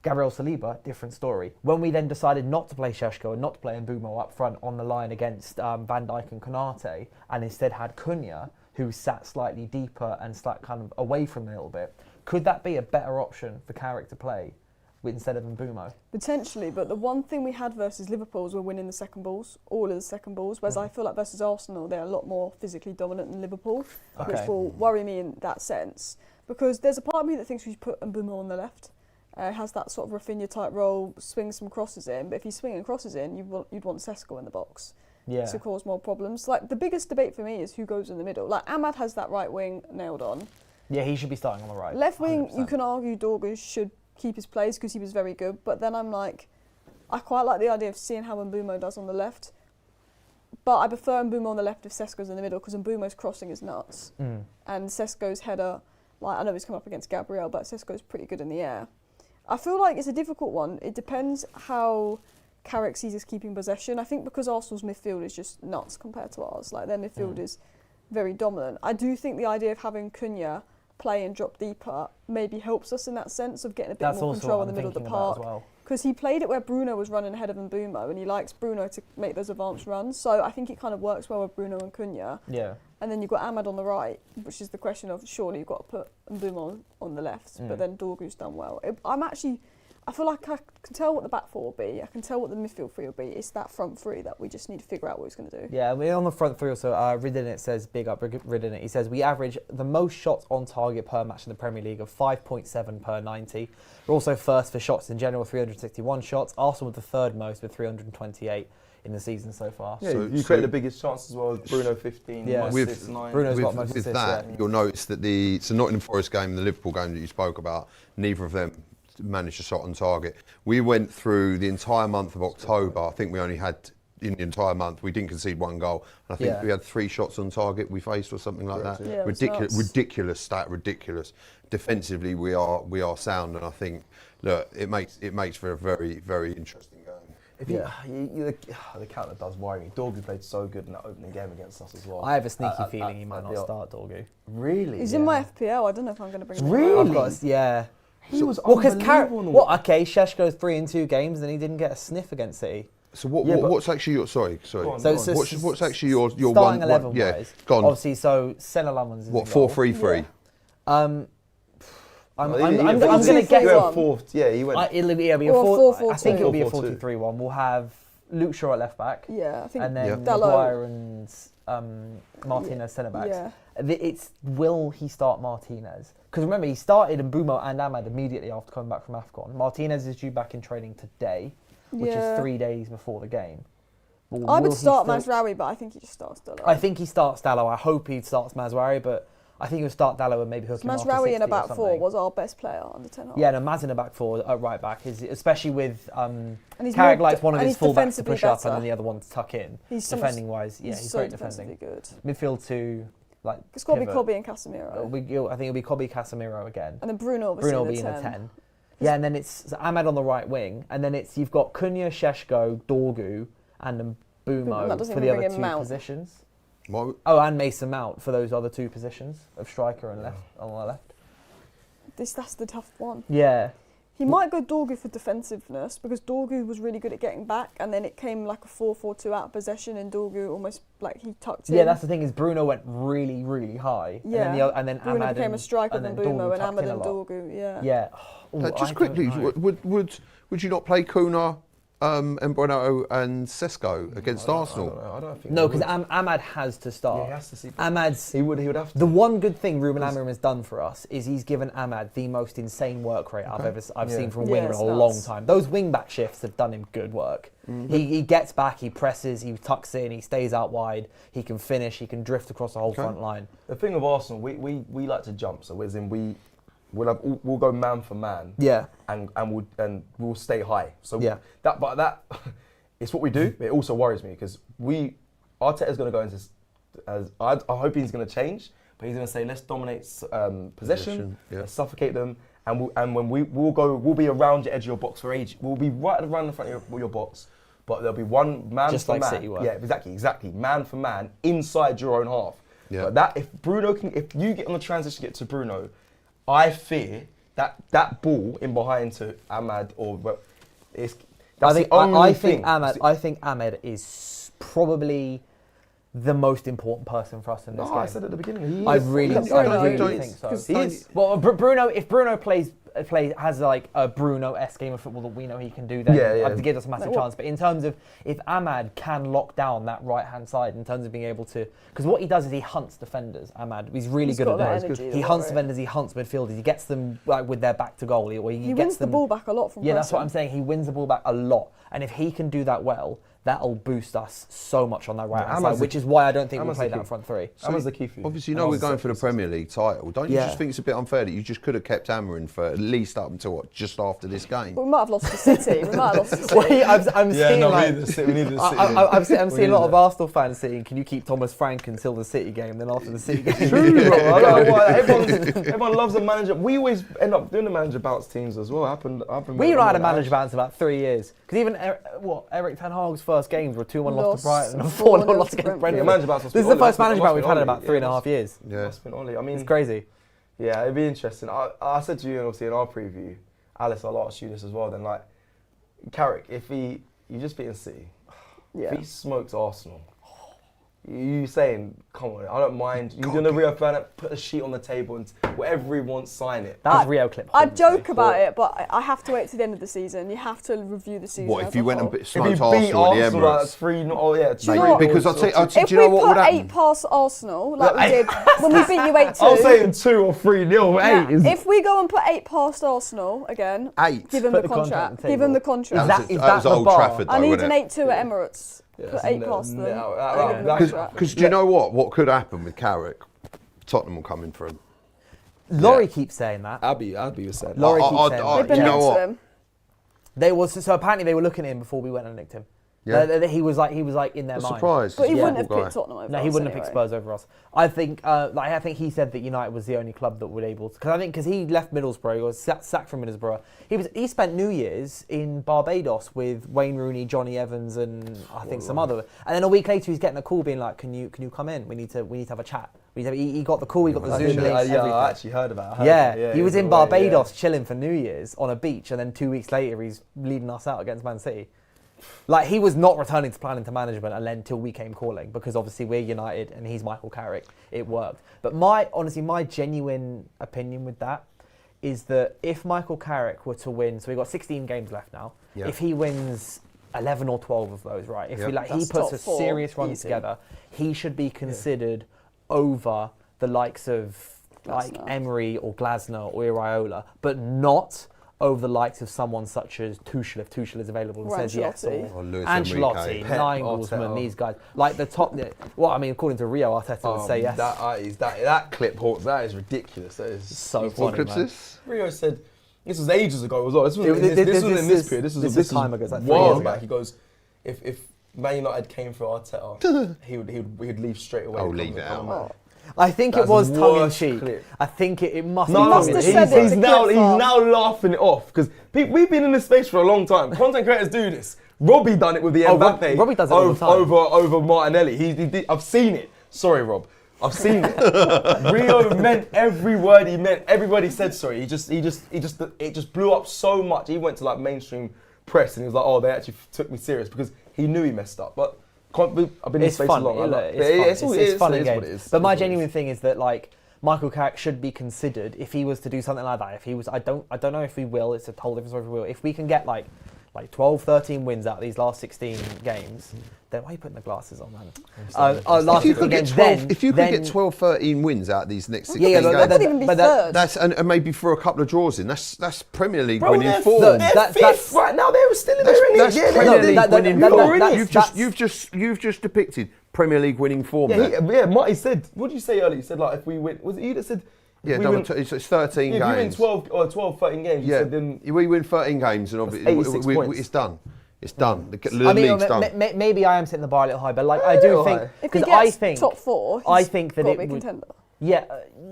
A: Gabriel Saliba, different story. When we then decided not to play Šeško and not to play Mbumo up front on the line against Van Dijk and Konate, and instead had Cunha, who sat slightly deeper and kind of away from them a little bit, could that be a better option for Carrick to play instead of Mbumo?
B: Potentially, but the one thing we had versus Liverpool was we're winning the second balls, all of the second balls, whereas I feel like versus Arsenal, they're a lot more physically dominant than Liverpool, which will worry me in that sense. Because there's a part of me that thinks we should put Mbumo on the left. Has that sort of Rafinha type role, swings some crosses in, but if he's swinging crosses in, you'd want Cecil in the box to cause more problems. Like the biggest debate for me is who goes in the middle. Like Ahmad has that right wing nailed on.
A: Yeah, he should be starting on the right.
B: Left wing,
A: 100%.
B: you can argue Dorgu should keep his place because he was very good, but then I'm like, I quite like the idea of seeing how Mbumo does on the left, but I prefer Mbumo on the left if Sesko's in the middle because Mbumo's crossing is nuts, and Sesko's header, like I know he's come up against Gabriel, but Sesko's pretty good in the air. I feel like it's a difficult one. It depends how Carrick sees us keeping possession. I think because Arsenal's midfield is just nuts compared to ours. Like their midfield is very dominant. I do think the idea of having Cunha play and drop deeper maybe helps us in that sense of getting a bit more control in the middle of the park. Because he played it where Bruno was running ahead of Mbumo and he likes Bruno to make those advanced runs. So I think it kind of works well with Bruno and Cunha.
A: Yeah.
B: And then you've got Ahmad on the right, which is the question of surely you've got to put Mbumo on the left, but then Dorgu's done well. I feel like I can tell what the back four will be. I can tell what the midfield three will be. It's that front three that we just need to figure out what he's going to do.
A: Yeah, we're on the front three also. Ridden says, big up Ridden. He says, we average the most shots on target per match in the Premier League of 5.7 per 90. We're also first for shots in general, 361 shots. Arsenal with the third most with 328 in the season so far.
C: Yeah, you create the biggest chance as well. Bruno 15,
D: with
C: 9.
A: Bruno's got most
D: with
A: assists,
D: that, you'll notice that the Nottingham Forest game and the Liverpool game that you spoke about, neither of them managed a shot on target. We went through the entire month of October. I think we only had in the entire month. We didn't concede 1 goal. And I think we had 3 shots on target we faced or something like that.
B: Yeah,
D: Ridiculous stat, ridiculous. Defensively, we are sound, and I think look, it makes for a very, very interesting game.
C: If the counter does worry me. Dorgu played so good in that opening game against us as well.
A: I have a sneaky feeling he might not start Dorgu.
C: Really?
B: He's in my FPL. I don't know if I'm going to bring him.
C: Really?
A: Yeah.
C: He was
A: because
C: unbelievable.
A: okay, Shesh goes 3 in 2 games, and he didn't get a sniff against City.
D: So what's actually your sorry?
C: On,
A: so
D: what's actually your
A: starting 11
D: one? Yeah,
A: wise,
D: gone.
A: Obviously, so Senna Lamans is
D: What,
A: in goal.
D: 4-3-3?
A: I'm
C: he
A: going to guess.
C: went fourth. Yeah, he went.
A: It'll be a
B: Or
A: 4. I think it'll be a
C: 4-4-2.
A: 4-2-3-1. We'll have Luke Shaw at left back.
B: Yeah, I think
A: And then
B: Dalot.
A: Maguire and Martinez centre backs.
B: Yeah.
A: Will he start Martinez? Because remember, he started Mbumo and Ahmad immediately after coming back from AFCON. Martinez is due back in training today, which is 3 days before the game.
B: I would start Mazraoui, but I think he just starts Dalot.
A: I think he starts Dalot. I hope he starts Mazraoui, but I think he'll start Dalot and maybe hook him after 60
B: Mazraoui in a back
A: or
B: 4
A: something.
B: was our best player on the 10 half.
A: Yeah, no, Maz in a back 4 at right back, especially with
B: he's
A: Carrick
B: more
A: likes one of
B: and
A: his
B: he's
A: fullbacks to
B: defensively
A: push up and
B: better.
A: then the other one to tuck in.
B: He's so
A: defending wise, yeah, he's
B: so
A: great defending.
B: defensively good.
A: Midfield 2, like
B: It's got to be
A: pivot.
B: Kobe and Casemiro.
A: I think it'll be Kobe Casemiro again.
B: And then Bruno obviously
A: Bruno will
B: in
A: be
B: the
A: in
B: 10.
A: the 10. Yeah, and then it's Ahmad on the right wing, and then you've got Cunha, Sheshko, Dorgu, and Mbumo
B: That doesn't
A: for the
B: even
A: other
B: bring in
A: 2
B: Mount.
A: positions.
D: What?
A: Oh, and Mason Mount for those other 2 positions of striker and left on the left.
B: That's the tough one.
A: Yeah.
B: He might go Dorgu for defensiveness because Dorgu was really good at getting back, and then it came like a 4-4-2 out of possession, and Dorgu almost like he tucked in.
A: Yeah, that's the thing is Bruno went really, really high.
B: Yeah.
A: And then
B: Bruno
A: Ahmad
B: became a striker than
A: Dorgu
B: Bumo, and
A: tucked
B: Ahmad
A: in a
B: and
A: lot.
B: Dorgu. Yeah.
A: Yeah. Ooh,
D: Just
A: I
D: quickly,
A: don't know.
D: would you not play Kuna, Embronato and Sesko against Arsenal?
C: I don't think.
A: No,
C: he
A: because
C: would.
A: Ahmad has to start.
C: Yeah, he has to see.
A: Ahmad's
C: He would have to.
A: the one good thing Ruben Amorim has done for us is he's given Ahmad the most insane work rate I've seen from a winger in
B: it's
A: a
B: nuts.
A: long time. Those wing back shifts have done him good work. He gets back, he presses, he tucks in, he stays out wide, he can finish, he can drift across the whole front line.
C: The thing with Arsenal, we like to jump. So as in we'll go man for man.
A: Yeah.
C: And we'll stay high. So
A: Yeah.
C: that it's what we do. It also worries me because Arteta's going to go into as I hope he's going to change, but he's going to say let's dominate possession, let's suffocate them, and when we'll be around the edge of your box for age. We'll be right around the front of your box, but there'll be one man
A: Just
C: for
A: like
C: man.
A: City were.
C: Yeah, exactly, man for man inside your own half.
D: Yeah.
C: But if you get on the transition, get to Bruno, I fear that ball in behind to Ahmad
A: I think Ahmed is probably the most important person for us in this game.
C: I said at the beginning.
A: I really think so.
C: He is.
A: Well, Bruno, if Bruno has like a Bruno-esque game of football that we know he can do, then it gives us a massive chance. But in terms of if Ahmad can lock down that right-hand side, in terms of being able to, because what he does is he hunts defenders. Ahmad, he's really good at that. He hunts defenders, he hunts midfielders, he gets them like with their back to goal, or he
B: wins the ball back a lot from.
A: Yeah, that's what I'm saying. He wins the ball back a lot, and if he can do that well, that'll boost us so much on that right-hand side, which is why I don't think we'll play that front 3.
C: So Ahmad's the key for you.
D: Obviously, we're going for the Premier League title. Don't you just think it's a bit unfair that you just could have kept hammering for at least up until just after this game?
B: But we might have lost to City.
A: I'm seeing a lot of Arsenal fans saying, "Can you keep Thomas Frank until the City game?" Then after the City game,
C: True, bro. I don't know why. Everyone loves a manager. We always end up doing the manager bounce teams as well.
A: We've not had a manager bounce in about 3 years. Because even Eric Ten Hag's first games were 2-1 loss to Brighton and 4-0 loss against Brentford. This is the first manager bounce we've had in about 3.5 years.
C: Yeah, it's been Oli. I mean,
A: it's crazy.
C: Yeah, it'd be interesting. I said to you, obviously in our preview, Alice, I'll ask you this as well. Then, like, Carrick, if you just beaten City, if he smokes Arsenal, you saying, come on, I don't mind. You're going to Rio Ferdinand, put a sheet on the table and whatever he wants, sign it.
A: That was Rio clip.
B: I joke about it, but I have to wait to the end of the season. You have to review the season.
D: What if you went and smoked
C: Arsenal
D: at the Emirates?
C: That's 3-0. Oh yeah,
D: Mate, because I'll tell you know what would happen.
B: If we put 8 past Arsenal, like we did when we beat you 8-2.
C: I was saying 2 or 3-0. 8 is.
B: If we go and put 8 past Arsenal again,
D: 8.
B: give him the contract. Give him the contract.
A: Is
D: that was
A: the
D: Old
A: bar?
D: Trafford, though,
B: I need
D: wasn't
B: an
D: it?
B: 8-2 at Emirates. Put 8 past them.
D: Because do you know what could happen with Carrick? Tottenham will come in for him.
A: Laurie keeps saying that.
C: Abby was saying.
A: Laurie keeps saying that.
B: They've been
D: you know
B: next to
D: what?
B: him.
A: So apparently they were looking at him before we went and nicked him. Yeah. He was like in their
D: I'm
A: mind.
D: surprised.
B: But he
D: He's a
B: wouldn't have
D: football
B: picked
D: guy.
B: Tottenham over
A: No,
B: us
A: he wouldn't have
B: anyway.
A: picked Spurs over us. I think he said that United was the only club that would able to, because he left Middlesbrough, he was sacked from Middlesbrough. He spent New Year's in Barbados with Wayne Rooney, Johnny Evans, and I think some other. And then a week later, he's getting a call being like, "Can you come in? We need to have a chat." He got the call. He got the Zoom link. Everything.
C: I actually heard about it.
A: Yeah, he was in Barbados chilling for New Year's on a beach, and then 2 weeks later, he's leading us out against Man City. Like, he was not returning to planning to management until we came calling, because obviously we're United and he's Michael Carrick. It worked. But my genuine opinion with that is that if Michael Carrick were to win, so we've got 16 games left now, if he wins 11 or 12 of those, right, if he puts a serious run together, he should be considered over the likes of like Emery or Glasner or Iraola, but not over the likes of someone such as Tuchel, if Tuchel is available and says yes, or
D: Luis
A: Ancelotti,
D: Enrique,
A: Nagelsmann, these guys, like the top. Well, I mean, according to Rio, Arteta would say yes.
C: That clip, Hawks, that is ridiculous. That is
A: so
D: What
A: funny,
D: clip's
A: man.
D: this?
C: Rio said, this was ages ago as well. This wasn't in this period. This was
A: time ago. It's like 3
C: while
A: years ago.
C: back. He goes, if Man United came for Arteta, he'd leave straight away.
D: Oh, leave it out.
A: I think
C: That's
A: it was
C: the
A: tongue in
C: worst
A: cheek.
C: clip.
A: I think it must be
C: No,
A: tongue in
B: have
A: cheek.
B: said it
C: he's
B: to
C: now
B: clip farm.
C: laughing it off because we've been in this space for a long time. Content creators do this. Robbie done it with the Mbappe.
A: Robbie does it all the time.
C: Over Martinelli. He did. I've seen it. Sorry, Rob. I've seen it. Rio meant every word he meant. Everybody said sorry. It just blew up so much. He went to like mainstream press and he was like, oh, they actually took me serious because he knew he messed up. But I've been in this
A: It's
C: space
A: fun.
C: a long time.
A: It's fun and
C: what it
A: games.
C: is.
A: But my
C: It is what it
A: genuine
C: is.
A: thing is that like Michael Carrick should be considered if he was to do something like that. If he was, I don't know if we will. It's a whole different story if we will. If we can get like 12, 13 wins out of these last 16 games, then why are you putting the glasses on, man? Last
D: If you
A: 16
D: could get
A: games,
D: 12,
A: then,
D: if you could get 12, 13 wins out of these next 16
A: yeah,
D: games,
B: That could even be third.
D: that's and maybe for a couple of draws in. That's Premier League
C: Bro,
D: winning
C: they're
D: form.
C: fifth right now. They were still in
D: That's
C: there.
D: Premier League winning form.
A: that's-
D: You've just depicted Premier League winning form.
C: Yeah,
D: there.
C: Marty said, what did you say earlier? He said, like, if we win, was it you that said?
D: Yeah,
C: we
D: no,
C: win,
D: it's 13
C: if you win
D: games.
C: 12, 13 games, you
D: Yeah,
C: said then.
D: we win 13 games and obviously
C: 86 points.
D: it's done. It's done. The
A: I mean,
D: league's done.
A: maybe I am setting the bar a little high, but like I do think
B: If he
A: because
B: gets
A: I think
B: top four,
A: I think that
B: got
A: it
B: to be a
A: would.
B: contender.
A: Yeah,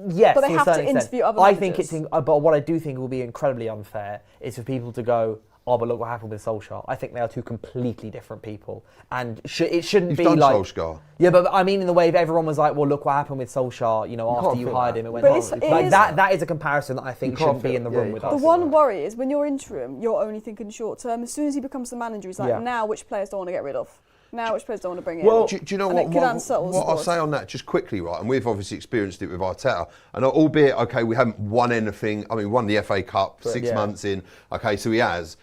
A: yes.
B: But they
A: to a
B: have to
A: certain extent.
B: interview other
A: I think it's,
B: managers.
A: but what I do think will be incredibly unfair is for people to go, oh, but look what happened with Solskjaer. I think they are two completely different people, and it shouldn't
D: You've
A: be
D: done
A: like.
D: Solskjaer.
A: Yeah, but I mean, in the way of everyone was like, well, look what happened with Solskjaer. You know, after
C: can't
A: you
C: feel
A: hired
C: that.
A: him, it went
B: But
A: wrong.
B: it's- it
A: Like
B: is-
A: that is a comparison that I think
C: can't
A: shouldn't be
C: feel-
A: in the
C: yeah,
A: room
C: you
A: with
C: can't
A: us.
B: The one worry is when you're interim, you're only thinking short term. As soon as he becomes the manager, he's like,
A: Yeah.
B: now which players do I want to get rid of? Now which players do I want to bring
C: Well,
B: in?
D: Do you know
B: And
D: what?
B: it could unsettle the
D: What I'll
B: squad.
D: say on that, just quickly, right? And we've obviously experienced it with Arteta. And albeit, okay, we haven't won anything. I mean, won the FA Cup 6
A: yeah.
D: months in. Okay, so he has.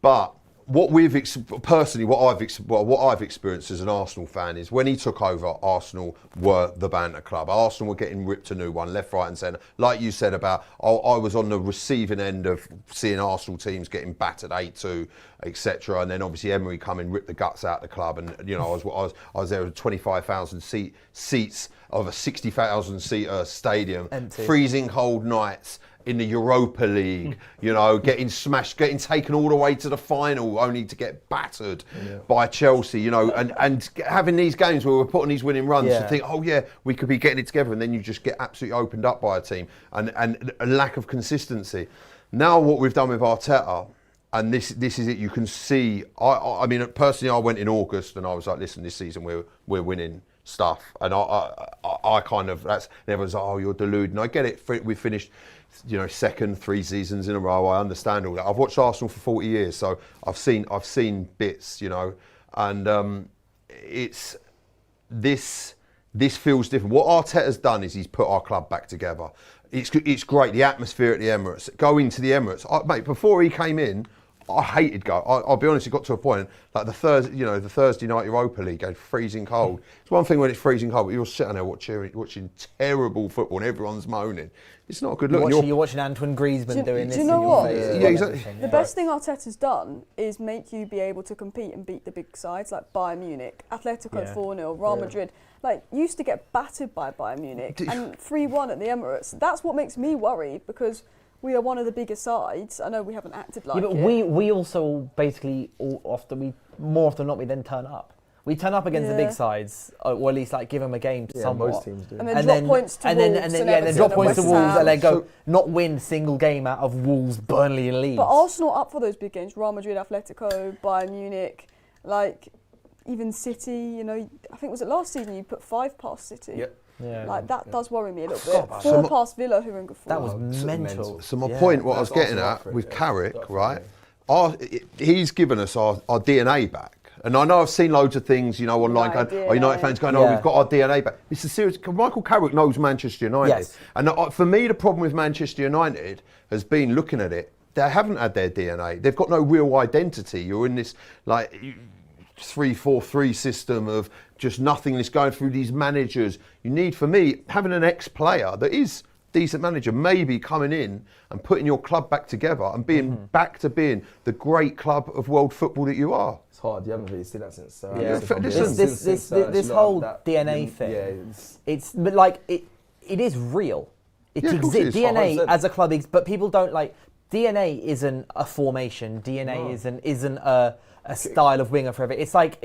D: But what personally, what I've experienced as an Arsenal fan is when he took over, Arsenal were the banter club. Arsenal were getting ripped a new one, left, right, and centre. Like you said about, I was on the receiving end of seeing Arsenal teams getting battered 8-2, etc. And then obviously Emery come and rip the guts out of the club. And you know, I was there with 25,000 seats of a 60,000 seater stadium,
A: Empty.
D: freezing cold nights. In the Europa League, you know, getting smashed, getting taken all the way to the final, only to get battered by Chelsea, you know, and having these games where we're putting these winning runs to think, oh yeah, we could be getting it together, and then you just get absolutely opened up by a team and a lack of consistency. Now what we've done with Arteta, and this is it, you can see. I mean, personally, I went in August and I was like, listen, this season we're winning stuff, and I kind of everyone's like, oh, you're deluding. I get it. We finished, you know, second 3 seasons in a row. I understand all that. I've watched Arsenal for 40 years, so I've seen bits, you know, and it's this feels different. What Arteta's done is he's put our club back together. It's great. The atmosphere at the Emirates. Going to the Emirates, mate. Before he came in, I hated going. I'll be honest. It got to a point like the Thursday night Europa League, it's freezing cold. It's one thing when it's freezing cold, but you're sitting there watching terrible football and everyone's moaning. It's not a good look.
A: You're watching Antoine Griezmann doing this.
B: Do you know
A: in your
B: what?
A: face.
D: Yeah, exactly.
B: The best thing Arteta's done is make you be able to compete and beat the big sides like Bayern Munich, Atletico 4-0, Real Madrid. Like, used to get battered by Bayern Munich and 3-1 at the Emirates. That's what makes me worry because we are one of the biggest sides. I know we haven't acted like
A: Yeah, but
B: it.
A: we also basically often more often than not we then turn up. We turn up against the big sides, or at least like give them a game somewhat.
C: Most teams do.
B: And then drop points to Wolves
A: and then drop points to Wolves, and then go not win a single game out of Wolves, Burnley, and Leeds.
B: But Arsenal up for those big games: Real Madrid, Atletico, Bayern Munich, like even City. You know, I think was it last season you put 5 past City.
C: Yep.
A: Yeah.
B: Like that does worry me a little bit.
D: God,
B: 4 past Villa, who were in good form.
A: That was mental.
D: So my point, what I was getting at with Carrick, right? He's given us our DNA back. And I know I've seen loads of things, you know, online going, United fans going, we've got our DNA back. It's a serious. Michael Carrick knows Manchester United. Yes. And for me, the problem with Manchester United has been looking at it. They haven't had their DNA. They've got no real identity. You're in this like 3-4-3 system of just nothingness going through these managers. You need, for me, having an ex-player that is decent manager, maybe coming in and putting your club back together and being back to being the great club of world football that you are.
C: It's hard. You haven't really seen that since.
A: This whole DNA thing. It's but like it is real. It exists. DNA as a club, but people don't like. DNA isn't a formation. DNA isn't a style of winger forever. It's like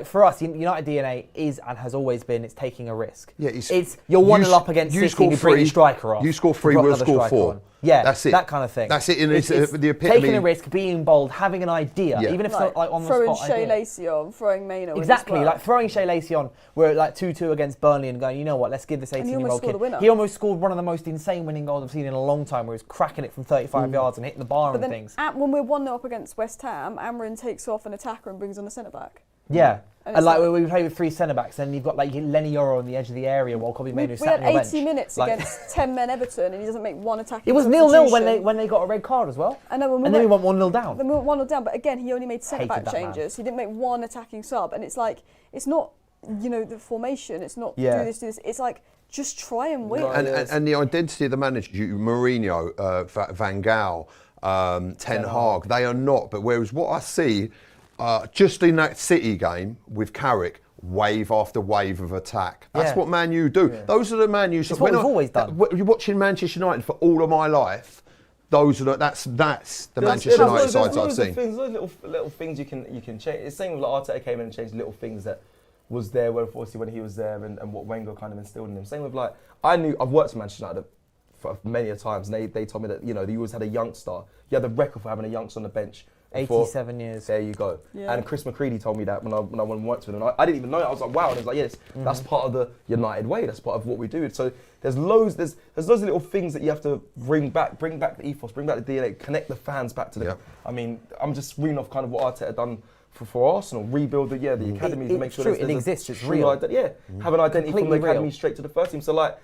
A: for us, United DNA is and has always been. It's taking a risk. Yeah, you're 1-0 up against City. You bring your striker off.
D: You score 3, we'll score 4.
A: Yeah,
D: that's it.
A: That kind of thing.
D: That's it. And it's the epitome.
A: Taking a risk, being bold, having an idea, even if it's not like on the spot.
B: Throwing Shea Lacey on, throwing Maino.
A: Exactly, like throwing Shea Lacey on. We're like 2-2 against Burnley and going, you know what? Let's give this 18-year-old kid. He almost scored one of the most insane winning goals I've seen in a long time, where he was cracking it from 35 yards and hitting the bar and things.
B: When we're 1-0 up against West Ham, Amarin takes off an attacker and brings on a centre back.
A: Yeah. And like we play with 3 centre-backs, and you've got like Lenny Yoro on the edge of the area while Kobe Mainu sat on the bench.
B: We had 80 minutes against 10 men Everton, and he doesn't make one attacking.
A: It was 0-0 when they got a red card as well.
B: I know.
A: And then we went 1-0 down.
B: Then we went 1-0 down, but again, he only made centre-back changes. He didn't make one attacking sub, and it's like it's not the formation. It's not do this. It's like just try and win.
D: And the identity of the manager, Mourinho, Van Gaal, Ten Hag, they are not. But whereas what I see just in that City game with Carrick, wave after wave of attack. That's what Man U do. Yeah. Those are the Man U.
A: It's what we've always done.
D: You're watching Manchester United for all of my life. Those are that's the Manchester United sides I've seen.
C: Those little things you can change. It's the same with like Arteta came in and changed little things that was there when he was there and what Wenger kind of instilled in him. Same with like I've worked with Manchester United for many a times, and they told me that they always had a youngster. You had the record for having a youngster on the bench.
A: 87 years.
C: There you go. Yeah. And Chris McCready told me that when I went and worked with him. I didn't even know it. I was like, wow. And he was like, yes, that's part of the United way. That's part of what we do. So there's loads of little things that you have to bring back the ethos, bring back the DNA, connect the fans back to them. Yep. I mean, I'm just reading off kind of what Arteta done for Arsenal, rebuild the academies and make sure
A: it exists. It's real.
C: Have an identity from the academy straight to the first team. So like,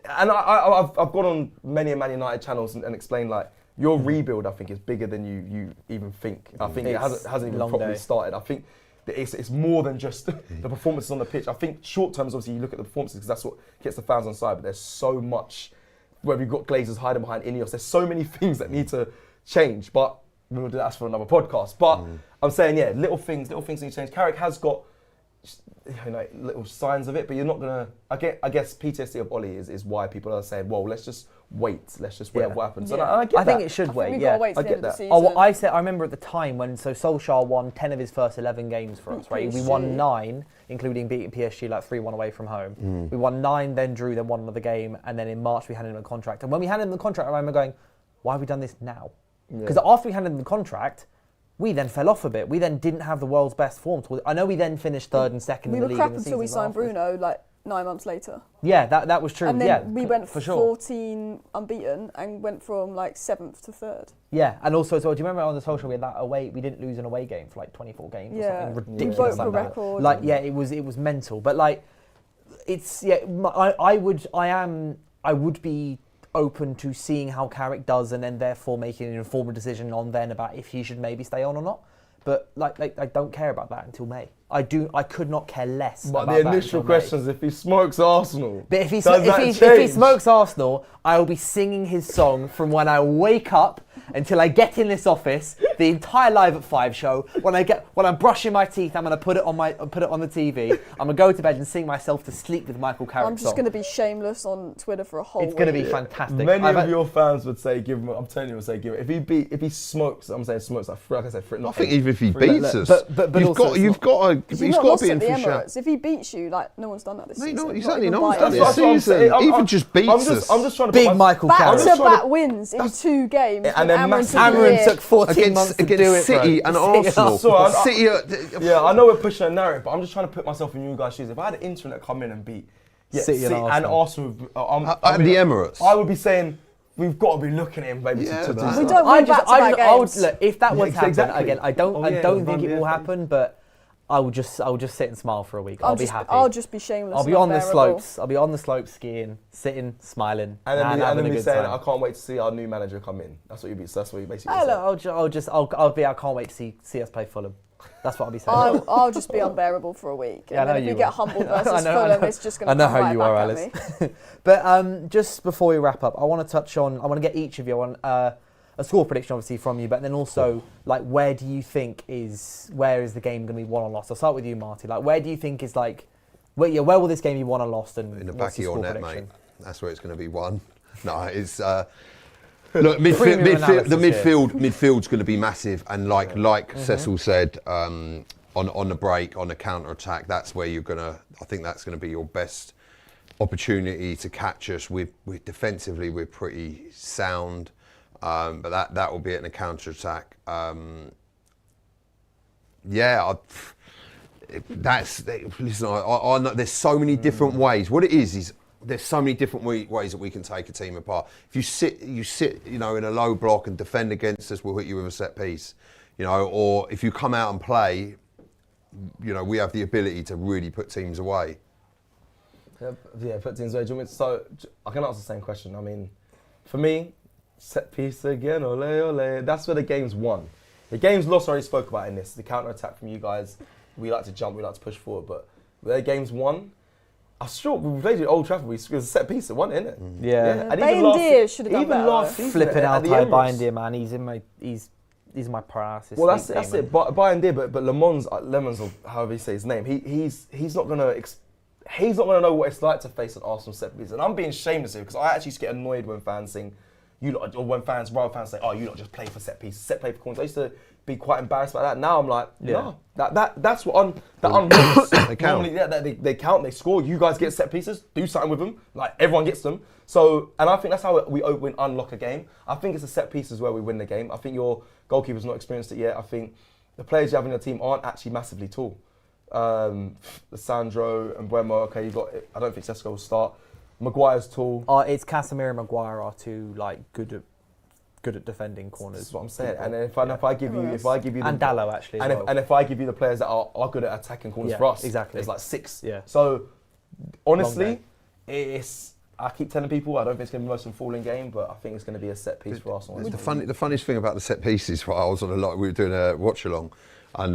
C: and I've gone on many Man United channels and explained like, your rebuild, I think, is bigger than you even think. I think it hasn't even properly started. I think that it's more than just the performances on the pitch. I think short term is obviously you look at the performances because that's what gets the fans on side. But there's so much, whether you've got Glazers hiding behind Ineos, there's so many things that need to change. But we'll do that for another podcast. But I'm saying, little things need to change. Carrick has got little signs of it, but you're not gonna. I guess PTSD of Ollie is why people are saying, well, let's just wait what happens. And I
A: think it should wait.
B: I get that.
A: I remember at the time when Solskjaer won 10 of his first 11 games for us, right? We won 9, including beating PSG like 3-1 away from home. We won 9, then drew, then won another game, and then in March we handed him a contract. And when we handed him the contract, I remember going, why have we done this now? Because after we handed him the contract, we then fell off a bit. We then didn't have the world's best form. I know we then finished 3rd and 2nd in the league.
B: We were crap until we signed Bruno, like 9 months later.
A: Yeah, that was true.
B: And then we went
A: for
B: 14 unbeaten and went from like 7th to 3rd.
A: Yeah, and also as well, do you remember on the social we had that away? We didn't lose an away game for like 24 games or something ridiculous like that.
B: Record.
A: Like it was mental. But like, it's I would be open to seeing how Carrick does and then therefore making an informed decision on then about if he should maybe stay on or not. But like I don't care about that until May. I could not care less.
C: But
A: about
C: the initial question is if he smokes Arsenal.
A: But if he smokes Arsenal, I will be singing his song from when I wake up until I get in this office. the entire Live at 5 show. When I'm brushing my teeth, I'm gonna put it on the TV. I'm gonna go to bed and sing myself to sleep with Michael Carrick.
B: I'm just gonna be shameless on Twitter for a whole week.
A: It's gonna be fantastic.
C: Many of your fans would say give him. I'm telling you, would say give him. If he smokes, I'm saying smokes like I said.
D: I think even if he beats us,
A: but
D: you've got to be in for shout.
B: If he beats you, like no one's done that this season.
D: No, exactly. No one's
B: done
D: done this season. Even just beats us.
C: I'm just trying to
A: big Michael Carrick.
B: Back-to-back wins in 2 games.
C: And then
A: Cameron took 14 months to do it,
D: City and Arsenal. City.
C: Yeah, I know we're pushing a narrative, but I'm just trying to put myself in you guys' shoes. If I had an internet come in and beat
A: City and
C: Arsenal
D: and the Emirates,
C: I would be saying we've got to be looking at him, baby.
B: We don't win back-to-back games.
A: Look, if that was to happen again, I don't think it will
C: yeah.
A: happen, but I will just sit and smile for a week. I'll be happy.
B: I'll just be shameless.
A: I'll be on the slopes. I'll be on the slopes skiing, sitting, smiling,
C: and then be saying,
A: time.
C: I can't wait to see our new manager come in. That's what you basically say.
A: I can't wait to see us play Fulham. That's what I'll be saying.
B: I'll just be unbearable for a week.
A: Yeah,
B: and then if we get humbled versus Fulham, it's just going to come right back at me.
A: But just before we wrap up, I want to get each of you on a score prediction, obviously, from you, but then also, like, where do you think is the game going to be won or lost? I'll start with you, Marty. Like, where do you think is where will this game be won or lost? And
D: in the back of your net, mate. That's where it's going to be won. No, it's look, midfield's going to be massive, and like Cecil said on the break, on the counter attack, that's where you're gonna. I think that's going to be your best opportunity to catch us. We're defensively, we're pretty sound. But that will be it in a counter attack. Listen. I know there's so many different ways. What it is there's so many different ways that we can take a team apart. If you sit, in a low block and defend against us, we'll hit you with a set piece, Or if you come out and play, we have the ability to really put teams away.
C: Yeah, put teams away. So I can answer the same question. I mean, for me, set piece again, ole ole. That's where the game's won. The game's lost, I already spoke about in this. The counter attack from you guys. We like to jump, we like to push forward, but where the game's won, I'm sure we played at Old Trafford. It was a set piece that won, innit?
A: Yeah.
C: And
B: Bayendier should have done better.
C: Even last season,
A: flipping out Bayendier, man. He's my paralysis.
C: Well, that's it. Bayendier, but Lemons, or however you say his name, he's not gonna. He's not gonna know what it's like to face an Arsenal set piece. And I'm being shameless here because I actually get annoyed when fans sing. Or when rival fans say, "Oh, you lot just play for set pieces, play for corners." I used to be quite embarrassed about that. Now I'm like, no, that's what unwins.
D: They count.
C: Normally, they count, they score. You guys get set pieces, do something with them. Like everyone gets them. So, and I think that's how we unlock a game. I think it's the set pieces where we win the game. I think your goalkeeper's not experienced it yet. I think the players you have in your team aren't actually massively tall. Sandro and Buemo. Okay, you got. I don't think Cecil will start. Maguire's tall.
A: It's Casemiro and Maguire are two good at defending corners.
C: That's what I'm saying. And if I give you
A: and Dallo actually.
C: And if I give you the players that are good at attacking corners for us,
A: exactly.
C: There's like 6.
A: Yeah.
C: So honestly, I keep telling people I don't think it's going to be the most falling game, but I think it's going to be a set piece for Arsenal.
D: The funniest thing about the set pieces, I was on we were doing a watch along. And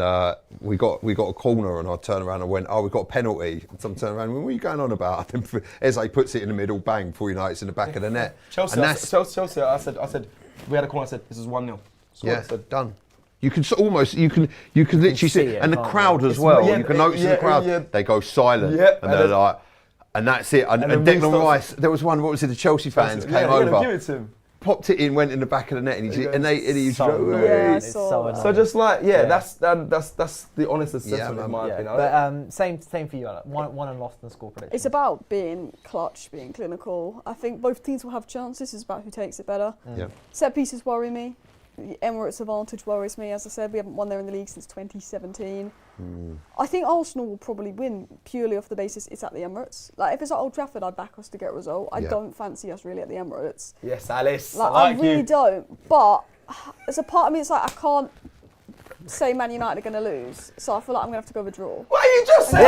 D: we got a corner, and I turned around and went, "Oh, we got a penalty." And someone turned around and went, "What are you going on about?" And Eze puts it in the middle, bang! Before you know it's in the back of the net.
C: Chelsea. I said, we had a corner. I said, "This is 1-0."
D: Yeah, done. You can literally see it, and the crowd as well. You can notice in the crowd they go silent, and they're like, and that's it. And Declan Rice, there was one. What was it? The Chelsea fans came over.
C: Give it to him.
D: Popped it in, went in the back of the net, and he's
C: so just like that's the honest assessment in my opinion.
A: But same for you. Won and lost in the score prediction.
B: It's about being clutch, being clinical. I think both teams will have chances. It's about who takes it better.
D: Yeah.
B: Set pieces worry me. The Emirates advantage worries me. As I said, we haven't won there in the league since 2017. I think Arsenal will probably win purely off the basis it's at the Emirates. Like if it's at Old Trafford, I'd back us to get a result. I don't fancy us really at the Emirates.
C: Yes, Alice.
B: I really don't. But as a part of me, it's like I can't say Man United are going to lose. So I feel like I'm going to have to go with a draw.
C: What are you just saying?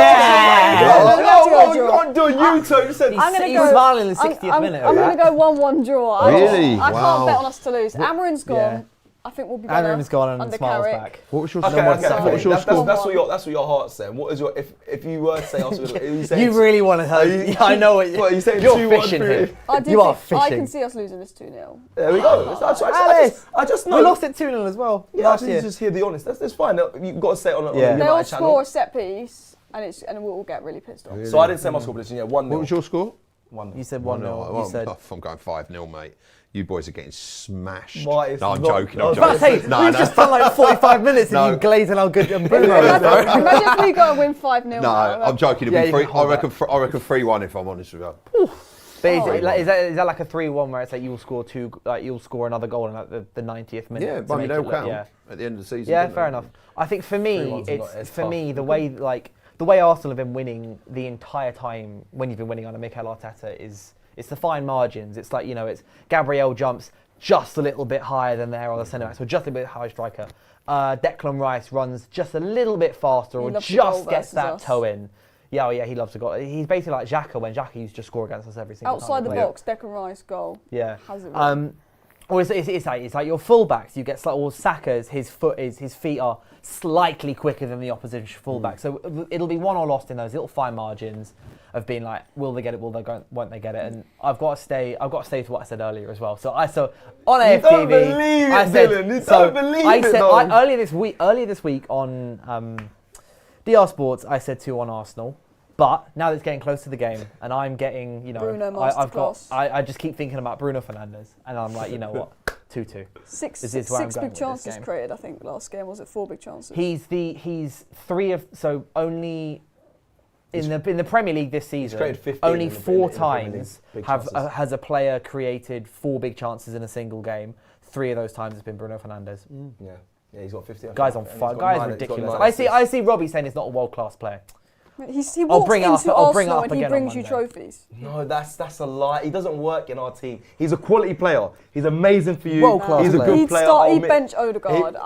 C: You can't do a U-turn. You said
A: he's smiling in the 60th minute.
B: I'm going to go 1-1 draw.
D: Really?
B: I can't bet on us to lose. Amarin's gone.
A: Yeah.
B: I think we'll be better
A: Amram's gone and smiles
B: Carrick.
A: back.
D: What was your
C: Okay,
D: score?
C: okay.
D: What was your score?
C: That's what your heart's saying. What is your if you were to say Arsenal?
A: You really want to hurt. I know what
C: What are you saying?
A: You're
C: 2-1,
A: fishing
C: 3-1?
A: here.
B: I do
A: You are
B: think I
A: fishing.
B: can see us losing this 2-0.
C: There we go. I just know.
A: We lost it 2-0 as well
C: Yeah,
A: last
C: I
A: year.
C: think just hear the honest. That's fine. You've got to say it on a
A: Yeah.
C: United
B: They'll
C: channel.
B: score a set piece, and we'll get really pissed off.
C: So I didn't say my score prediction. Yeah, 1-0.
D: What was your score?
C: 1-0.
A: You said 1-0. You said.
D: I'm going 5-0, mate. You boys are getting smashed.
C: Marty, it's
D: No, I'm
C: not-
D: joking.
C: I
D: I'm
C: was
A: But
D: joking.
A: hey, we've just done like 45 minutes
D: No.
A: of you glazing how good Bruno is.
B: Imagine if we go and win 5-0.
D: No,
B: now.
D: I'm joking.
A: Yeah,
D: It'll
A: you
D: be
A: can hold
D: I reckon 3-1 if I'm honest with you.
A: But is,
B: Oh.
A: it, like, is that like a 3-1 where it's like you'll score you'll score another goal in like the 90th minute?
D: Yeah,
A: to
D: but I mean,
A: make
D: they'll
A: it look-
D: count
A: yeah.
D: at the end of the season.
A: Yeah,
D: don't
A: fair
D: they?
A: enough. I think for me,
C: 3-1's not as
A: it's for
C: tough.
A: me the way Arsenal have been winning the entire time when you've been winning under Mikel Arteta is it's the fine margins. It's like it's Gabriel jumps just a little bit higher than there on the centre back, so just a bit higher striker. Declan Rice runs just a little bit faster,
B: He
A: or
B: loves to goal
A: just gets
B: versus
A: that
B: us.
A: toe in. Yeah, he loves to go. He's basically like Xhaka when Xhaka used to score against us every single time.
B: Outside the
A: we played.
B: box, Declan Rice goal.
A: Yeah.
B: Has it really?
A: Or it's like your fullbacks. You get Saka's his feet are slightly quicker than the opposition fullback. So it'll be won or lost in those little fine margins of being like, will they get it? Won't they get it? And I've got to stay to what I said earlier as well. So on AFTV,
C: don't believe it,
A: I said,
C: Dylan. You
A: so
C: don't believe
A: I
C: it,
A: said
C: though.
A: earlier this week on DR Sports, I said 2-1 Arsenal. But now that it's getting close to the game, and I'm getting,
B: Bruno
A: I just keep thinking about Bruno Fernandes, and I'm like, you know what, 2-2.
B: Six
A: This is where I'm
B: big
A: going with this
B: chances
A: game.
B: created, I think, last game. Was it 4 big chances?
A: He's only in the Premier League this season.
C: created 15
A: Only
C: in the
A: 4
C: Premier League,
A: times
C: big chances.
A: has a player created 4 big chances in a single game. 3 of those times it's been Bruno Fernandes.
C: Yeah, he's got 50.
A: Guy's on
C: And he's
A: fire.
C: got
A: Guy's
C: 9
A: ridiculous.
C: assists.
A: I see Robbie saying he's not a world class player.
B: He walks
A: bring it up-
B: into
A: I'll bring it
B: Arsenal
A: up
B: and he
A: again on
B: brings you
A: Monday.
B: trophies.
C: No, that's a lie. He doesn't work in our team. He's a quality player. He's amazing for you.
A: World-class
C: He's a
A: player.
C: good
B: He'd
C: player.
B: start.
C: I'll
B: He'd
C: admit.
B: bench Odegaard.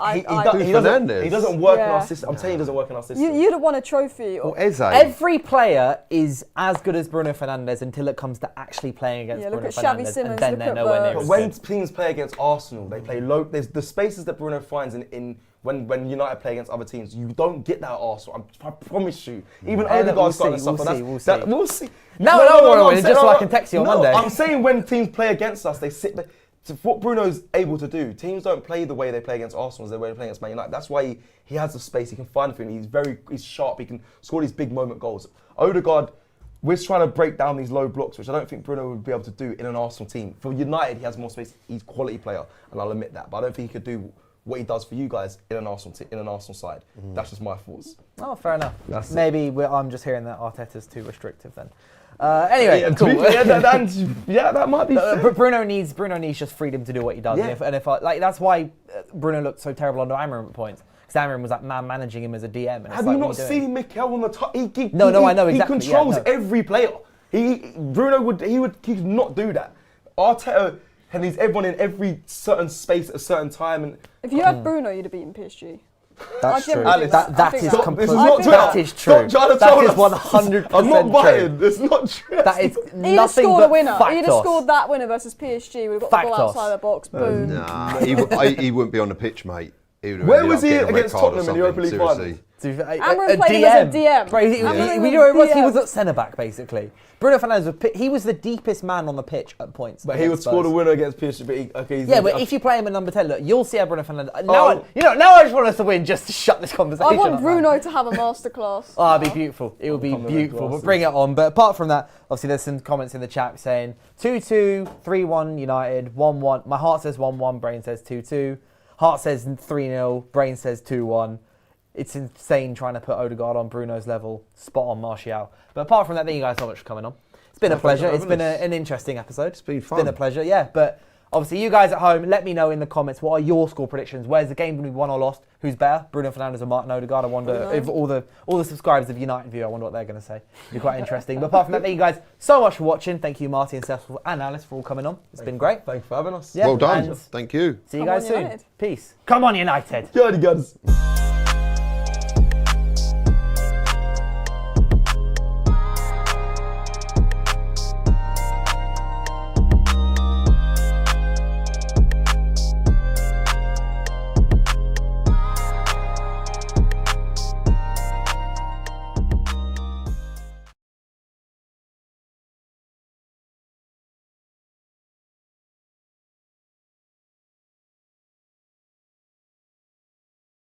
C: He doesn't work in
B: Yeah.
C: our system. I'm telling you, he doesn't work in our system.
B: You'd have won a trophy.
D: Or Eze.
A: Every player is as good as Bruno Fernandes until it comes to actually playing against
B: Yeah, look
A: Bruno
B: at Xavi
A: Fernandes,
B: Simons,
A: and then
B: look
A: they're
B: at
A: nowhere near
B: Havertz.
C: But
A: as
C: when
A: good.
C: teams play against Arsenal, they play low. There's the spaces that Bruno finds in when United play against other teams. You don't get that at Arsenal. I promise you. Even
A: Hey, look,
C: Odegaard's
A: we'll
C: starting to
A: see,
C: suffer.
A: we'll
C: That-
A: see.
C: We'll see.
A: No,
C: I'm
A: just
C: saying-
A: so I can text you on Monday.
C: I'm saying when teams play against us, they sit there. So what Bruno's able to do, teams don't play the way they play against Arsenal as the way they play against Man United. That's why he has the space. He can find things. He's sharp. He can score these big moment goals. Odegaard, we're trying to break down these low blocks, which I don't think Bruno would be able to do in an Arsenal team. For United, he has more space. He's a quality player, and I'll admit that. But I don't think he could do what he does for you guys in an Arsenal side. That's just my thoughts.
A: Oh, fair enough.
C: That's it.
A: Maybe I'm just hearing that Arteta's too restrictive then. Anyway,
C: Yeah,
A: cool.
C: that might be.
A: But Bruno needs just freedom to do what he does.
C: Yeah.
A: And if that's why Bruno looked so terrible under Amram at points. Because Amram was like managing him as a DM. And it's
C: Have
A: like,
C: you
A: what
C: not
A: are you doing?
C: seen Mikel on the top?
A: No, I know exactly,
C: He controls
A: yeah, no.
C: every player. Bruno would not do that. Arteta needs everyone in every certain space at a certain time. And
B: If you had Bruno, you'd have beaten PSG.
A: That's
B: I
A: true.
B: genuinely think
C: Alice,
A: That
B: I think
A: is
B: that.
A: completely.
C: This is not true.
A: That is true.
C: Stop trying to
A: That
C: tell
A: is
C: us.
A: 100%
C: I'm not buying.
A: true.
C: It's not true.
A: That is
B: He'd have
A: nothing
B: scored
A: but
B: a winner. He'd have
A: factos.
B: scored that winner versus PSG. We've got the ball
A: Factos.
B: outside the box. Boom.
D: Nah, he wouldn't be on the pitch, mate. He would have
C: Where
D: ended
C: was
D: up
C: he
D: getting a red
C: against
D: card or
C: Tottenham in the Europa
D: something,
C: League
D: seriously.
B: Amram played him as a DM.
A: Bro,
B: Amram
A: you
B: was
A: know what it was? He
B: DM.
A: was at centre back basically. Bruno Fernandes he was the deepest man on the pitch at points.
C: But he would
A: against
C: score the
A: Spurs.
C: winner against PSG. But
A: Yeah, but if you play him at number 10, look, you'll see how Bruno Fernandes. Now,
C: Oh.
A: now I just want us to win just to shut this conversation.
B: I want
A: up,
B: Bruno
A: man.
B: to have a masterclass.
A: Oh, it'd be beautiful. It would be
C: Come on,
A: beautiful. But
C: glasses.
A: bring it on. But apart from that, obviously there's some comments in the chat saying 2-2, 3-1 United, 1-1. My heart says 1-1, brain says 2-2. Heart says 3-0, brain says 2-1. It's insane trying to put Odegaard on Bruno's level. Spot on Martial. But apart from that, thank you guys so much for coming on. It's been a pleasure. It's been an interesting episode. It's
D: been fun.
A: It's been a pleasure, yeah. But obviously, you guys at home, let me know in the comments what are your score predictions. Where's the game going to be won or lost? Who's better, Bruno Fernandes or Martin Odegaard? I wonder if all the subscribers of United View, I wonder what they're going to say. It'll be quite interesting. But apart from that, thank you guys so much for watching. Thank you, Marty and Cecil and Alice for all coming on. It's been great.
C: Thank you for having us.
A: Yeah,
D: Well done.
A: and
D: Thank you.
A: See you
B: Come
A: guys
B: on,
A: soon.
B: United.
A: Peace. Come on, United.
C: Good, guys.